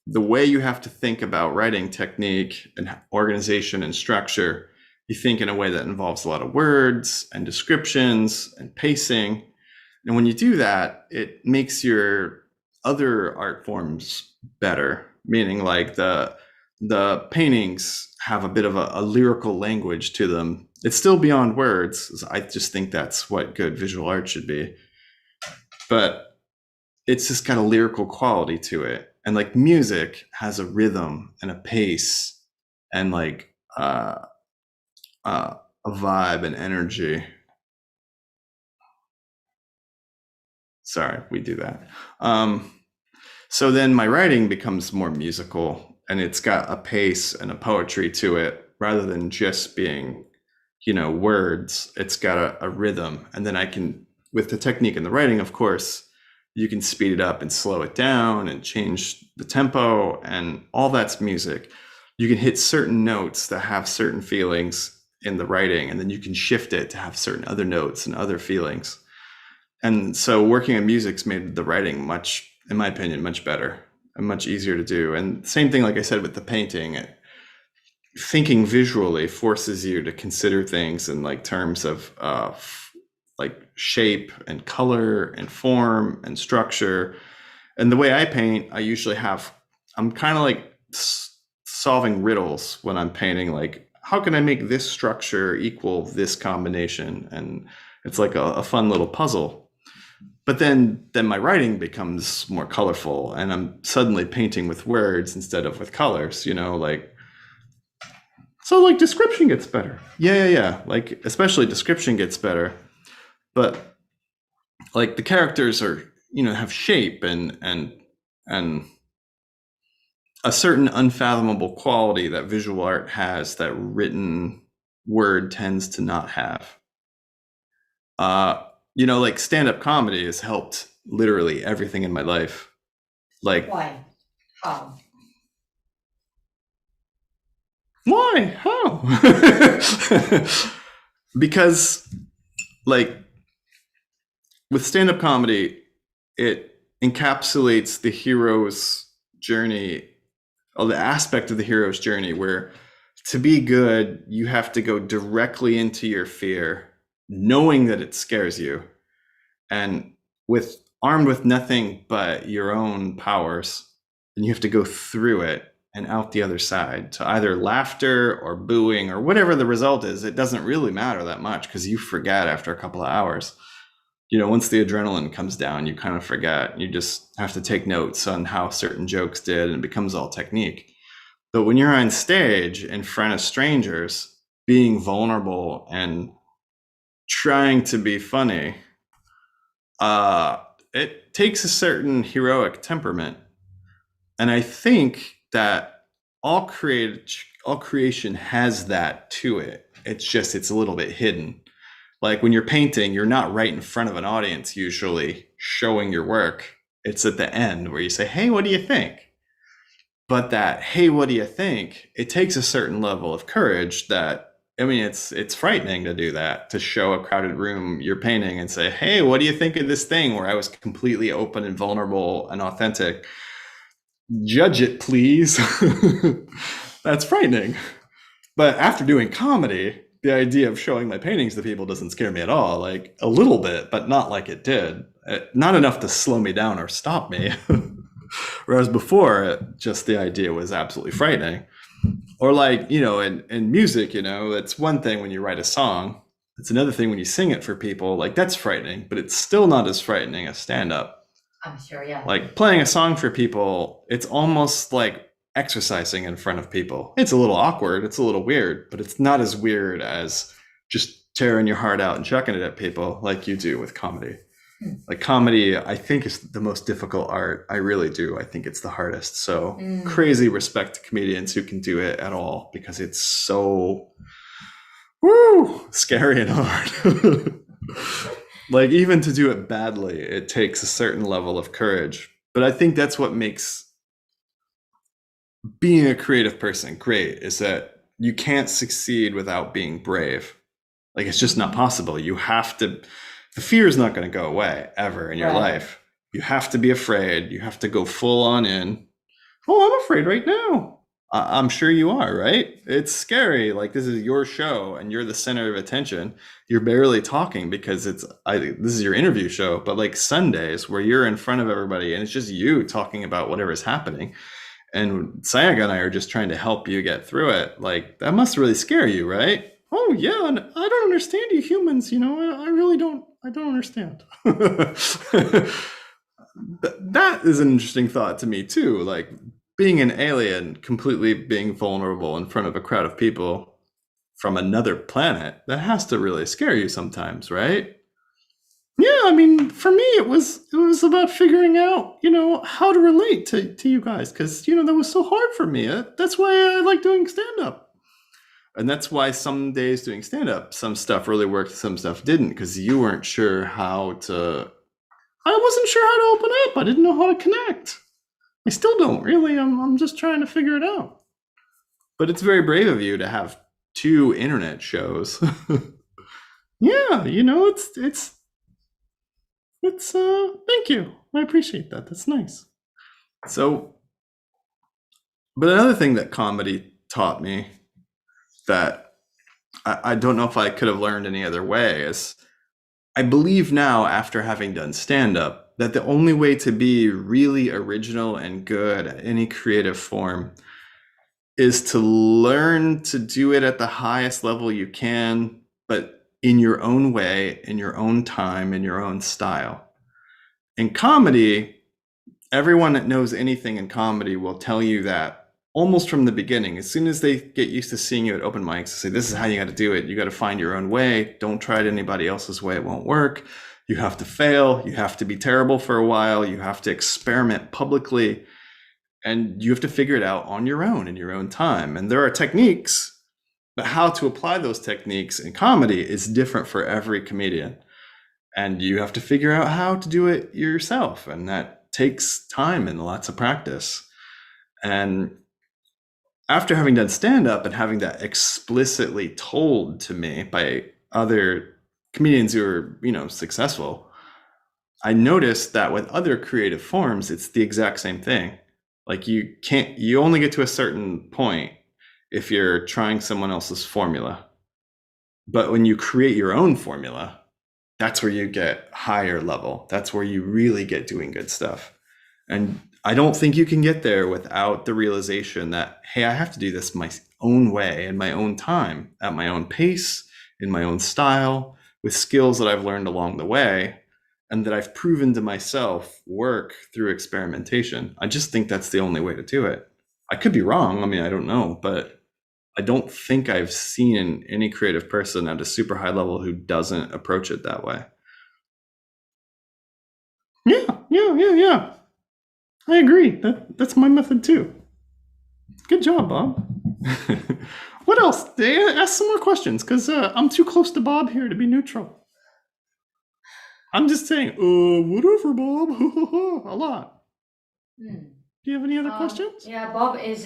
the way you have to think about writing technique and organization and structure, you think in a way that involves a lot of words and descriptions and pacing. And when you do that, it makes your other art forms better, meaning like the paintings have a bit of a lyrical language to them. It's still beyond words. I just think that's what good visual art should be. But it's just got a lyrical quality to it. And like music has a rhythm and a pace and like a vibe and energy. Sorry, we do that. So then my writing becomes more musical and it's got a pace and a poetry to it rather than just being, words. It's got a rhythm. And then I can, with the technique in the writing, of course, you can speed it up and slow it down and change the tempo, and all that's music. You can hit certain notes that have certain feelings in the writing, and then you can shift it to have certain other notes and other feelings. And so working on music's made the writing much, in my opinion, much better and much easier to do. And same thing, like I said, with the painting, thinking visually forces you to consider things in like terms of like shape and color and form and structure. And the way I paint, I'm kind of like solving riddles when I'm painting, like how can I make this structure equal this combination? And it's like a fun little puzzle. But then my writing becomes more colorful and I'm suddenly painting with words instead of with colors, like so like description gets better. Yeah. Like especially description gets better. But like the characters are, have shape and a certain unfathomable quality that visual art has that written word tends to not have. Uh, like stand-up comedy has helped literally everything in my life. Like, Why? How? why? How? Because, like, with stand-up comedy, it encapsulates the hero's journey, or the aspect of the hero's journey where to be good, you have to go directly into your fear, knowing that it scares you, and with armed with nothing but your own powers, and you have to go through it and out the other side to either laughter or booing or whatever the result is. It doesn't really matter that much because you forget after a couple of hours. Once the adrenaline comes down, you kind of forget. You just have to take notes on how certain jokes did, and it becomes all technique. But when you're on stage in front of strangers, being vulnerable and trying to be funny, uh, it takes a certain heroic temperament. And I think that all creation has that to it. It's a little bit hidden. Like when you're painting, you're not right in front of an audience usually showing your work. It's at the end where you say, "Hey, what do you think?" But that, "Hey, what do you think?" It takes a certain level of courage that, I mean, it's frightening to do that, to show a crowded room you're painting and say, "Hey, what do you think of this thing?" Where I was completely open and vulnerable and authentic. Judge it, please. That's frightening. But after doing comedy, the idea of showing my paintings to people doesn't scare me at all. Like a little bit, but not like it did. Not enough to slow me down or stop me. Whereas before, just the idea was absolutely frightening. Or like, in music, it's one thing when you write a song. It's another thing when you sing it for people. Like that's frightening, but it's still not as frightening as stand-up. I'm sure, yeah. Like playing a song for people, it's almost like exercising in front of people. It's a little awkward, it's a little weird, but it's not as weird as just tearing your heart out and chucking it at people like you do with comedy. Like comedy, I think, is the most difficult art. I really do. I think it's the hardest. So crazy respect to comedians who can do it at all, because it's so scary and hard. Like even to do it badly, it takes a certain level of courage. But I think that's what makes being a creative person great, is that you can't succeed without being brave. Like it's just not possible. You have to, the fear is not going to go away ever in your life. You have to be afraid. You have to go full on in. Oh, I'm afraid right now. I'm sure you are, right? It's scary. Like this is your show and you're the center of attention. You're barely talking because this is your interview show. But like Sundays where you're in front of everybody and it's just you talking about whatever's happening, and Sayaka and I are just trying to help you get through it. Like that must really scare you, right? Oh yeah, and I don't understand you humans. I really don't. I don't understand. That is an interesting thought to me too. Like being an alien, completely being vulnerable in front of a crowd of people from another planet, that has to really scare you sometimes, right? Yeah, I mean, for me, it was about figuring out, how to relate to you guys, because that was so hard for me. That's why I like doing stand up, and that's why some days doing stand up, some stuff really worked, some stuff didn't, because you weren't sure how to. I wasn't sure how to open up. I didn't know how to connect. I still don't really. I'm just trying to figure it out. But it's very brave of you to have 2 internet shows. Yeah, it's thank you. I appreciate that. That's nice. So, but another thing that comedy taught me that I don't know if I could have learned any other way is, I believe now, after having done stand-up, that the only way to be really original and good at any creative form is to learn to do it at the highest level you can, but in your own way, in your own time, in your own style. In comedy, everyone that knows anything in comedy will tell you that almost from the beginning. As soon as they get used to seeing you at open mics, they say, this is how you got to do it. You got to find your own way. Don't try it anybody else's way. It won't work. You have to fail. You have to be terrible for a while. You have to experiment publicly. And you have to figure it out on your own in your own time. And there are techniques, but how to apply those techniques in comedy is different for every comedian. And you have to figure out how to do it yourself. And that takes time and lots of practice. And after having done stand-up and having that explicitly told to me by other comedians who are, successful, I noticed that with other creative forms, it's the exact same thing. Like you only get to a certain point if you're trying someone else's formula. But when you create your own formula, that's where you get higher level. That's where you really get doing good stuff. And I don't think you can get there without the realization that, hey, I have to do this my own way, in my own time, at my own pace, in my own style, with skills that I've learned along the way, and that I've proven to myself work through experimentation. I just think that's the only way to do it. I could be wrong. I mean, I don't know, but I don't think I've seen any creative person at a super high level who doesn't approach it that way. Yeah. I agree. That's my method too. Good job, Bob. What else? Ask some more questions, because I'm too close to Bob here to be neutral. I'm just saying, whatever, Bob. A lot. Hmm. Do you have any other questions? Yeah, Bob is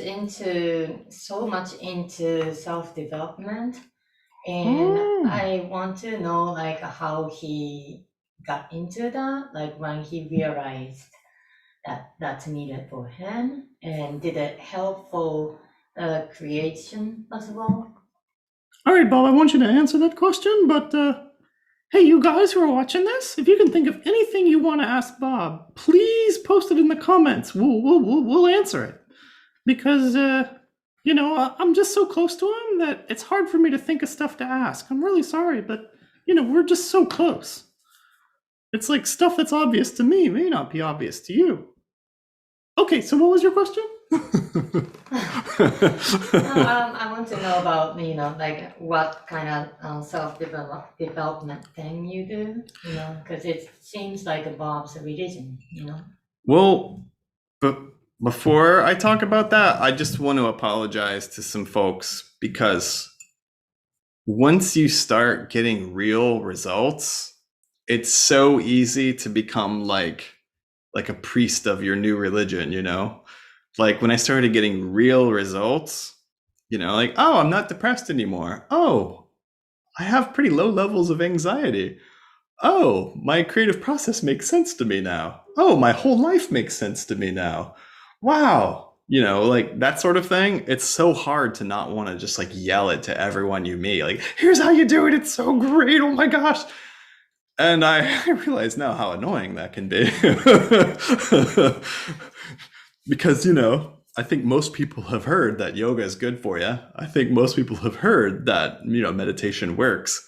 so much into self-development, and I want to know like how he got into that, like when he realized that that's needed for him, and did it help for the creation as well? All right, Bob, I want you to answer that question, but hey, you guys who are watching this, if you can think of anything you want to ask Bob, please post it in the comments. We'll answer it, because I'm just so close to him that it's hard for me to think of stuff to ask. I'm really sorry, but we're just so close. It's like stuff that's obvious to me may not be obvious to you. Okay, so what was your question? I want to know about like what kind of self-development thing you do, because it seems like Bob's religion. Well, but before I talk about that, I just want to apologize to some folks, because once you start getting real results, it's so easy to become like a priest of your new religion. Like when I started getting real results, like, oh, I'm not depressed anymore. Oh, I have pretty low levels of anxiety. Oh, my creative process makes sense to me now. Oh, my whole life makes sense to me now. Wow. Like that sort of thing. It's so hard to not want to just like yell it to everyone you meet. Like, here's how you do it. It's so great. Oh my gosh. And I realize now how annoying that can be. Because, I think most people have heard that yoga is good for you. I think most people have heard that, meditation works.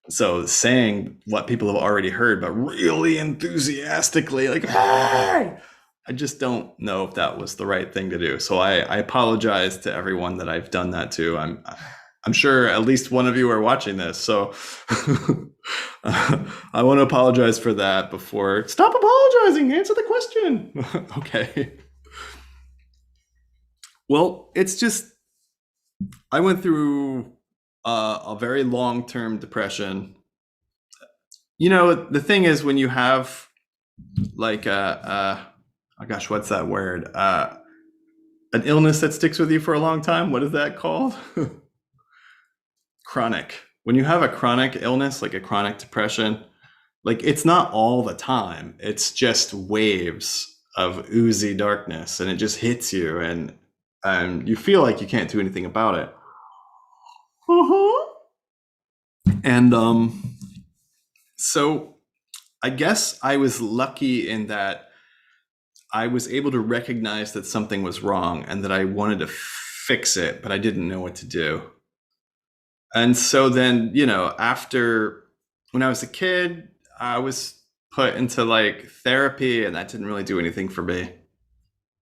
So saying what people have already heard, but really enthusiastically, like, hey, I just don't know if that was the right thing to do. So I apologize to everyone that I've done that to. I'm sure at least one of you are watching this. So I want to apologize for that before. Stop apologizing. Answer the question. Okay. Well, it's just, I went through a very long-term depression. The thing is, when you have like oh gosh, what's that word? An illness that sticks with you for a long time. What is that called? Chronic. When you have a chronic illness, like a chronic depression, like it's not all the time. It's just waves of oozy darkness, and it just hits you, and you feel like you can't do anything about it. And so I guess I was lucky in that I was able to recognize that something was wrong and that I wanted to fix it, but I didn't know what to do. And so then, after, when I was a kid, I was put into like therapy, and that didn't really do anything for me,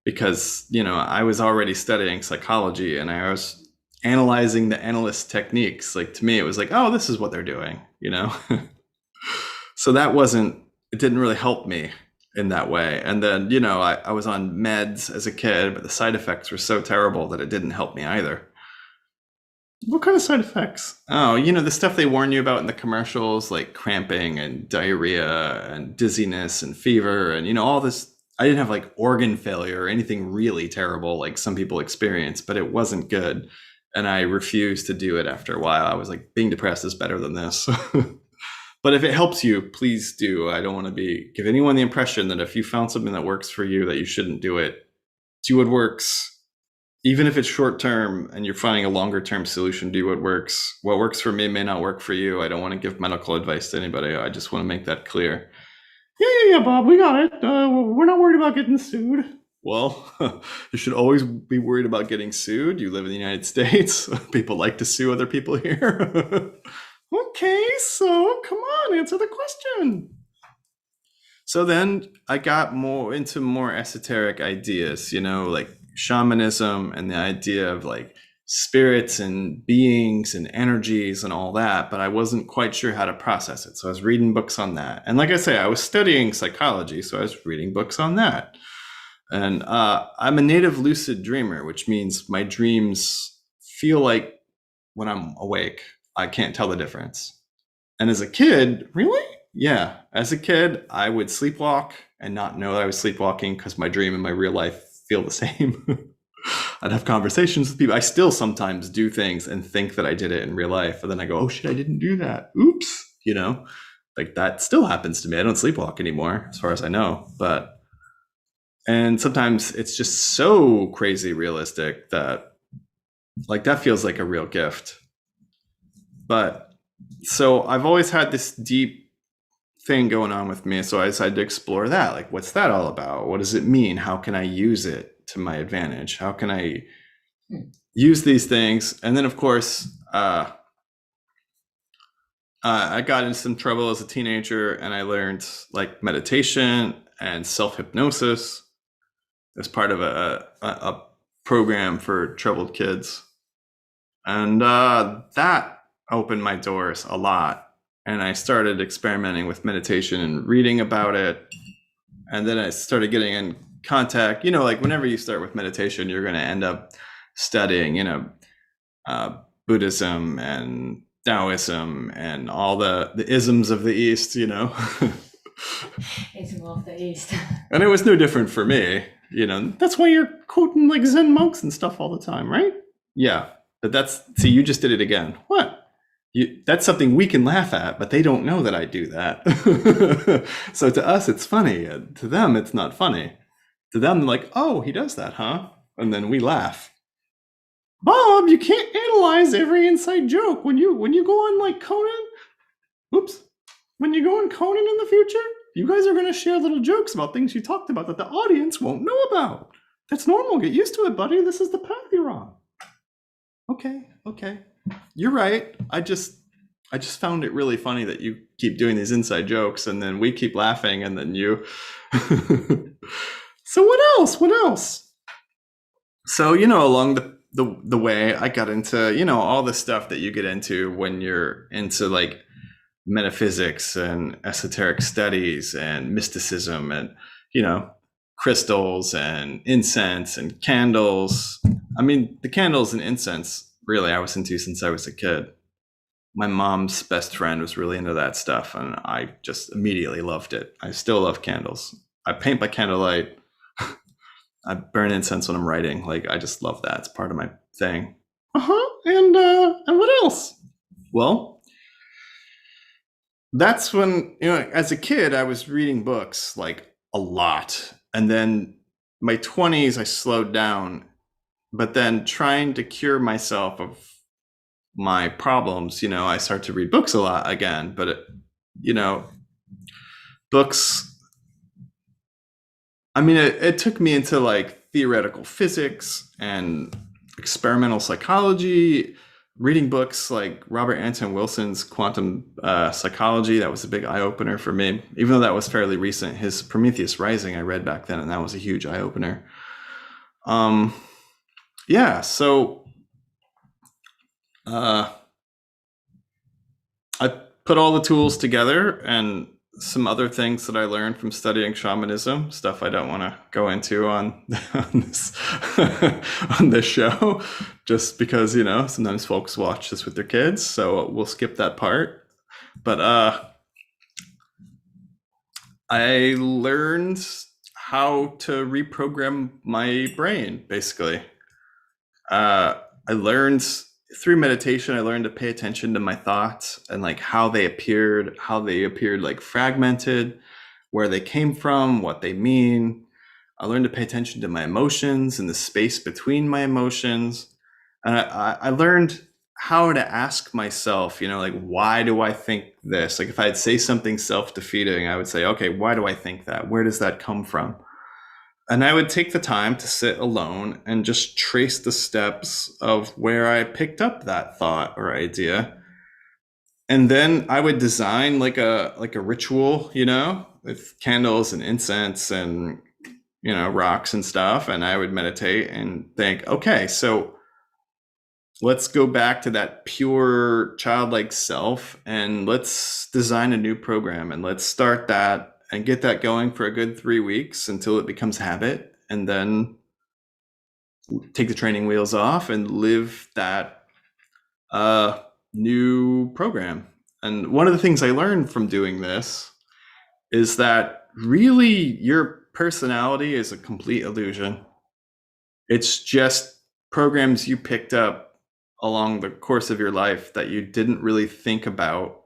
because, I was already studying psychology and I was analyzing the analyst techniques. Like to me, it was like, oh, this is what they're doing, So it didn't really help me in that way. And then, I was on meds as a kid, but the side effects were so terrible that it didn't help me either. What kind of side effects? Oh, the stuff they warn you about in the commercials, like cramping and diarrhea and dizziness and fever and, all this. I didn't have like organ failure or anything really terrible like some people experience, but it wasn't good. And I refused to do it after a while. I was like, being depressed is better than this. But if it helps you, please do. I don't want to give anyone the impression that if you found something that works for you, that you shouldn't do it. Do what works. Even if it's short term and you're finding a longer term solution, do what works. What works for me may not work for you. I don't want to give medical advice to anybody. I just want to make that clear. Yeah, Bob, we got it. We're not worried about getting sued. Well, you should always be worried about getting sued. You live in the United States. People like to sue other people here. Okay, so come on, answer the question. So then I got into more esoteric ideas, like shamanism and the idea of like spirits and beings and energies and all that, but I wasn't quite sure how to process it. So I was reading books on that. And like I say, I was studying psychology, so I was reading books on that. And I'm a native lucid dreamer, which means my dreams feel like when I'm awake. I can't tell the difference. And as a kid, really? Yeah. As a kid, I would sleepwalk and not know that I was sleepwalking because my dream and my real life feel the same. I'd have conversations with people. I still sometimes do things and think that I did it in real life. And then I go, oh shit, I didn't do that. Oops. Like that still happens to me. I don't sleepwalk anymore, as far as I know. And sometimes it's just so crazy realistic that like that feels like a real gift. But so I've always had this deep thing going on with me. So I decided to explore that. Like, what's that all about? What does it mean? How can I use it to my advantage? How can I use these things? And then, of course, I got into some trouble as a teenager, and I learned like meditation and self-hypnosis as part of a program for troubled kids. And that opened my doors a lot. And I started experimenting with meditation and reading about it. And then I started getting in contact. Like whenever you start with meditation, you're going to end up studying, Buddhism and Taoism and all the isms of the East, Ism of the East. And it was no different for me. That's why you're quoting like Zen monks and stuff all the time, right? Yeah. But see, you just did it again. What? That's something we can laugh at, but they don't know that I do that. So to us, it's funny. To them, it's not funny. To them, like, oh, he does that, huh? And then we laugh. Bob, you can't analyze every inside joke when you go on like Conan. Oops. When you go on Conan in the future, you guys are going to share little jokes about things you talked about that the audience won't know about. That's normal. Get used to it, buddy. This is the path you're on. Okay. You're right. I just found it really funny that you keep doing these inside jokes and then we keep laughing and then you. So what else? So, along the way, I got into, all the stuff that you get into when you're into like metaphysics and esoteric studies and mysticism and, crystals and incense and candles. I mean, the candles and incense, really, I was into since I was a kid. My mom's best friend was really into that stuff, and I just immediately loved it. I still love candles. I paint by candlelight. I burn incense when I'm writing. Like, I just love that. It's part of my thing. And what else? Well, that's when, as a kid, I was reading books like a lot. And then my 20s, I slowed down. But then trying to cure myself of my problems, I start to read books a lot again. But, books, I mean, it took me into like theoretical physics and experimental psychology, reading books like Robert Anton Wilson's Quantum Psychology. That was a big eye-opener for me, even though that was fairly recent. His Prometheus Rising I read back then, and that was a huge eye-opener. Yeah, so I put all the tools together and some other things that I learned from studying shamanism, stuff I don't want to go into on this show, just because, sometimes folks watch this with their kids, so we'll skip that part. But I learned how to reprogram my brain, basically. I learned through meditation, I learned to pay attention to my thoughts and like how they appeared like fragmented, where they came from, what they mean. I learned to pay attention to my emotions and the space between my emotions. And I learned how to ask myself, like, why do I think this? Like if I'd say something self-defeating, I would say, okay, why do I think that? Where does that come from? And I would take the time to sit alone and just trace the steps of where I picked up that thought or idea. And then I would design like a ritual, with candles and incense and, rocks and stuff. And I would meditate and think, okay, so let's go back to that pure childlike self and let's design a new program and let's start that and get that going for a good 3 weeks until it becomes habit. and then take the training wheels off and live that new program. And one of the things I learned from doing this is that really your personality is a complete illusion. It's just programs you picked up along the course of your life that you didn't really think about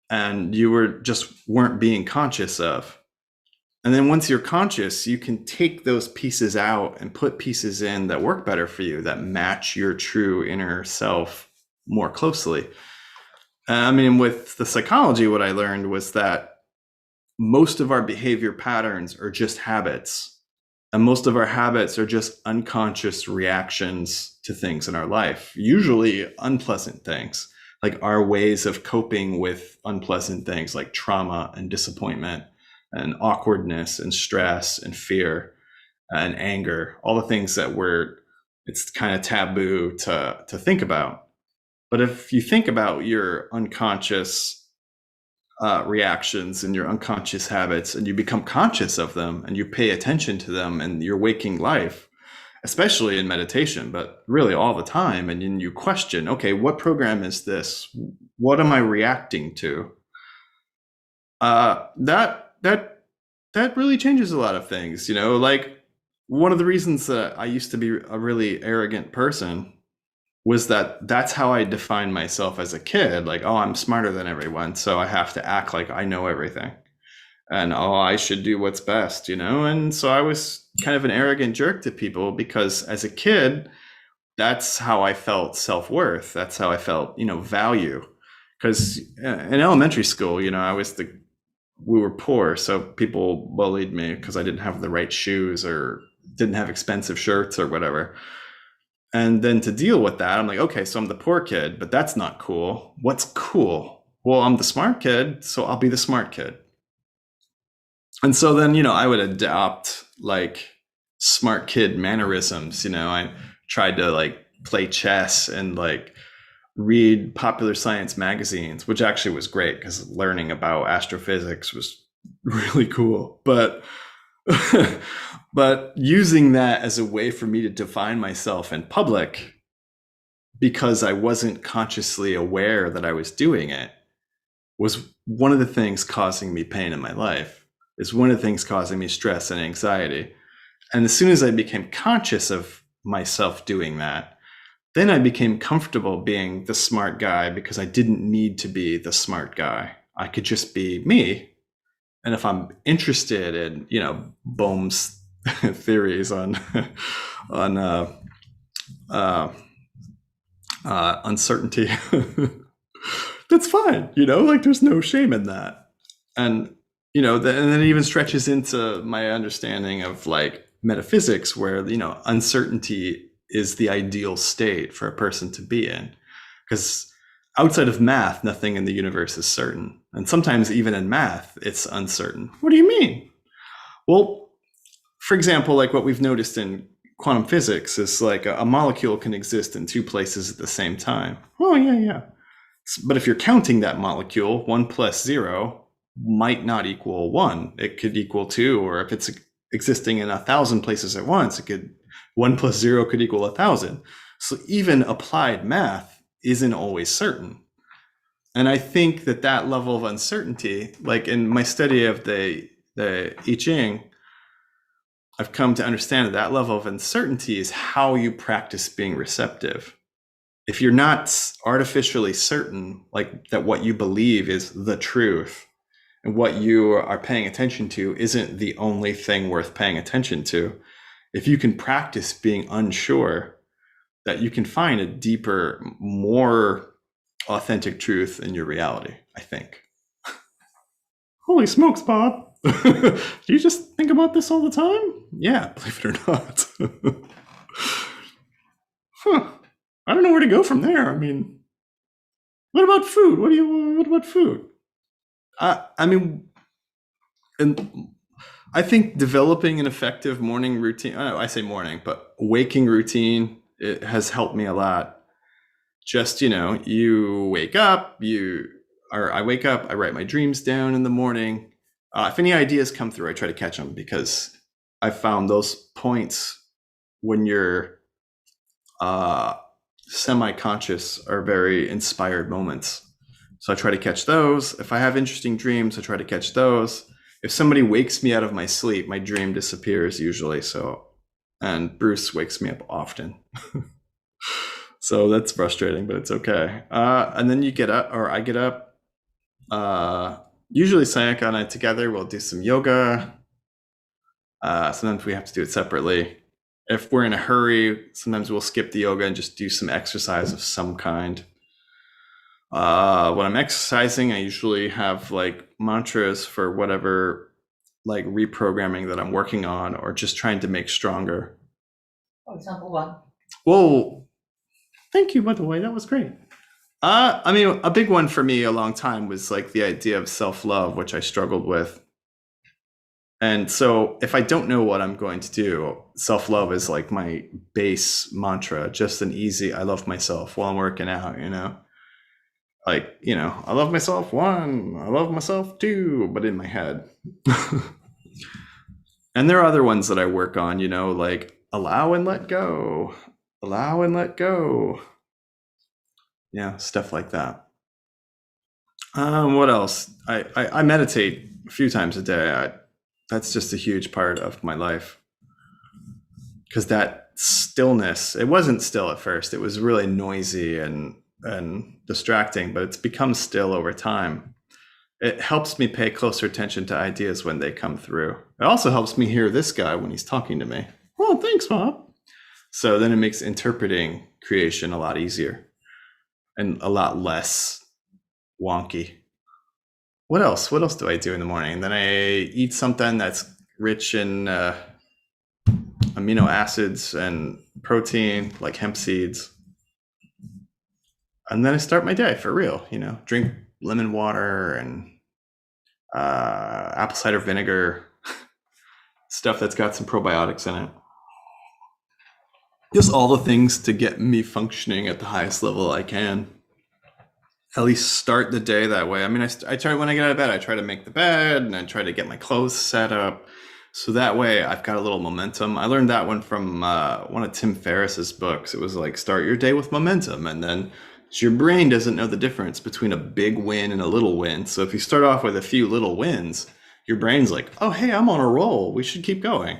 and you weren't being conscious of. And then once you're conscious, you can take those pieces out and put pieces in that work better for you, that match your true inner self more closely. I mean, with the psychology, what I learned was that most of our behavior patterns are just habits. And most of our habits are just unconscious reactions to things in our life, usually unpleasant things, like our ways of coping with unpleasant things like trauma and disappointment and awkwardness and stress and fear and anger, all the things that it's kind of taboo to think about. But if you think about your unconscious reactions and your unconscious habits, and you become conscious of them and you pay attention to them in your waking life, especially in meditation, but really all the time, and then you question, okay, what program is this? What am I reacting to? That really changes a lot of things, like one of the reasons that I used to be a really arrogant person was that's how I defined myself as a kid. Like, oh, I'm smarter than everyone, so I have to act like I know everything. And oh, I should do what's best, And so I was kind of an arrogant jerk to people because as a kid, that's how I felt self-worth. That's how I felt, value. Because in elementary school, we were poor, so people bullied me because I didn't have the right shoes or didn't have expensive shirts or whatever. And then to deal with that, I'm like, okay, so I'm the poor kid, but that's not cool. What's cool? Well, I'm the smart kid, so I'll be the smart kid. And so then, I would adopt like smart kid mannerisms. I tried to like play chess and like read popular science magazines, which actually was great because learning about astrophysics was really cool. But but using that as a way for me to define myself in public because I wasn't consciously aware that I was doing it was one of the things causing me pain in my life. It's one of the things causing me stress and anxiety. And as soon as I became conscious of myself doing that, then I became comfortable being the smart guy because I didn't need to be the smart guy. I could just be me. And if I'm interested in, Bohm's theories on uncertainty, that's fine. Like there's no shame in that. And and then it even stretches into my understanding of like metaphysics, where uncertainty is the ideal state for a person to be in, because outside of math, nothing in the universe is certain. And sometimes even in math, it's uncertain. What do you mean? Well, for example, like what we've noticed in quantum physics is like a molecule can exist in two places at the same time. Oh, yeah. But if you're counting that molecule, 1 plus 0 might not equal 1. It could equal 2, or if it's existing in 1,000 places at once, 1 plus 0 could equal 1,000. So even applied math isn't always certain. And I think that level of uncertainty, like in my study of the I Ching, I've come to understand that level of uncertainty is how you practice being receptive. If you're not artificially certain, like that what you believe is the truth, and what you are paying attention to isn't the only thing worth paying attention to, if you can practice being unsure, that you can find a deeper, more authentic truth in your reality, I think. Holy smokes, Bob. Do you just think about this all the time? Yeah, believe it or not. I don't know where to go from there. I mean, what about food? What about food? I mean, and I think developing an effective morning routine, I say morning, but waking routine, it has helped me a lot. Just, you wake up, I wake up, I write my dreams down in the morning. If any ideas come through, I try to catch them, because I found those points when you're semi-conscious are very inspired moments. So I try to catch those. If I have interesting dreams, I try to catch those. If somebody wakes me out of my sleep, my dream disappears usually. So, and Bruce wakes me up often. So that's frustrating, but it's okay. And then you get up, or I get up. Usually Sayaka and I together, we'll do some yoga. Sometimes we have to do it separately. If we're in a hurry, sometimes we'll skip the yoga and just do some exercise of some kind. When I'm exercising, I usually have like mantras for whatever like reprogramming that I'm working on or just trying to make stronger. For example, what? Whoa. Thank you, by the way. That was great. I mean, a big one for me a long time was like the idea of self-love, which I struggled with. And so if I don't know what I'm going to do, self-love is like my base mantra, just an easy, I love myself while I'm working out, you know? Like, you know, I love myself 1, I love myself 2, but in my head. And there are other ones that I work on, you know, like allow and let go, allow and let go. Yeah, stuff like that. What else? I meditate a few times a day. That's just a huge part of my life. Because that stillness, it wasn't still at first. It was really noisy and distracting, but it's become still over time. It helps me pay closer attention to ideas when they come through. It also helps me hear this guy when he's talking to me. Oh, thanks, Bob. So then it makes interpreting creation a lot easier and a lot less wonky. What else? What else do I do in the morning? And then I eat something that's rich in amino acids and protein, like hemp seeds. And then I start my day for real, you know, drink lemon water and apple cider vinegar, stuff that's got some probiotics in it. Just all the things to get me functioning at the highest level I can. At least start the day that way. I mean, I try when I get out of bed, I try to make the bed and I try to get my clothes set up. So that way I've got a little momentum. I learned that one from one of Tim Ferriss's books. It was like, start your day with momentum. And then your brain doesn't know the difference between a big win and a little win. So if you start off with a few little wins, your brain's like, oh, hey, I'm on a roll. We should keep going.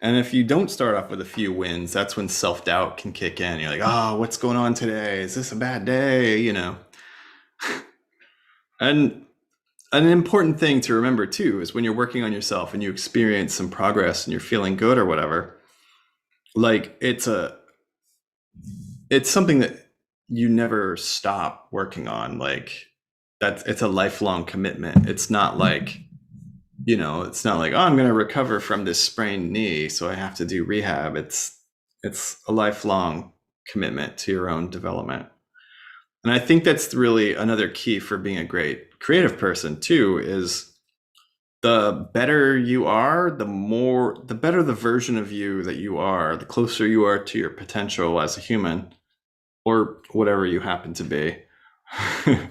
And if you don't start off with a few wins, that's when self-doubt can kick in. You're like, oh, what's going on today? Is this a bad day? You know. And an important thing to remember too is when you're working on yourself and you experience some progress and you're feeling good or whatever, like it's something that you never stop working on. Like it's a lifelong commitment. It's not like, you know, it's not like, oh, I'm going to recover from this sprained knee, so I have to do rehab. It's a lifelong commitment to your own development. And I think that's really another key for being a great creative person too, is the better you are, the better the version of you that you are, the closer you are to your potential as a human or whatever you happen to be.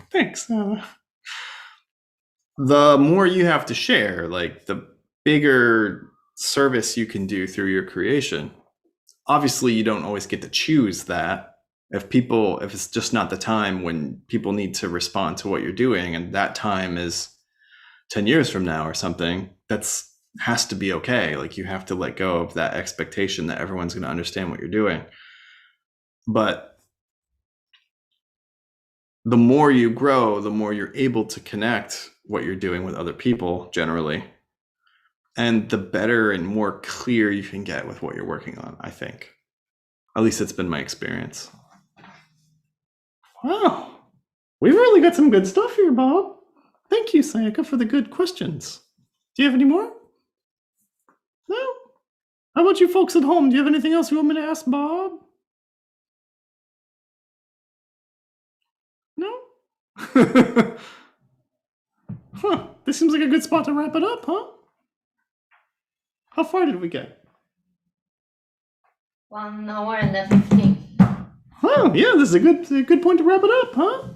Thanks. The more you have to share, like the bigger service you can do through your creation. Obviously, you don't always get to choose that. If it's just not the time when people need to respond to what you're doing, and that time is 10 years from now or something, has to be okay. Like you have to let go of that expectation that everyone's going to understand what you're doing. But the more you grow, the more you're able to connect what you're doing with other people generally. And the better and more clear you can get with what you're working on, I think. At least it's been my experience. Wow. We really got some good stuff here, Bob. Thank you, Sayaka, for the good questions. Do you have any more? No? How about you folks at home? Do you have anything else you want me to ask Bob? No? Huh. This seems like a good spot to wrap it up, huh? How far did we get? 1 hour and 15. Oh, yeah, this is a good point to wrap it up, huh?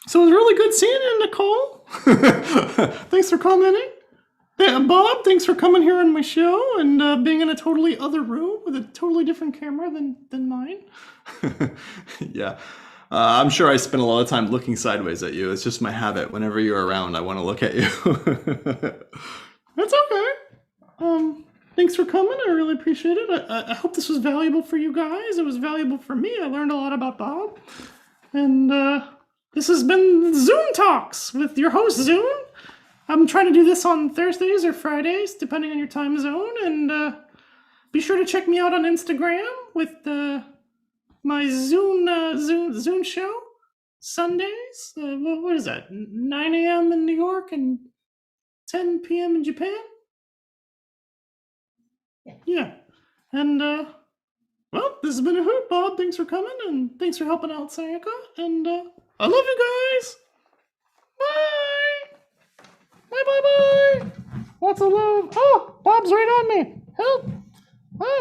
So it was really good seeing you, Nicole. Thanks for commenting. Bob, thanks for coming here on my show and being in a totally other room with a totally different camera than mine. Yeah. I'm sure I spend a lot of time looking sideways at you. It's just my habit. Whenever you're around, I want to look at you. That's okay. Thanks for coming. I really appreciate it. I hope this was valuable for you guys. It was valuable for me. I learned a lot about Bob. And this has been Zoon Talks with your host, Zoon. I'm trying to do this on Thursdays or Fridays, depending on your time zone. And be sure to check me out on Instagram with my Zoon show. Sundays. What is that? 9 a.m. in New York and 10 p.m. in Japan? Yeah. And, well, this has been a hoot, Bob. Thanks for coming, and thanks for helping out Sayaka. And I love you guys. Bye. Bye. Lots of love. Oh, Bob's right on me.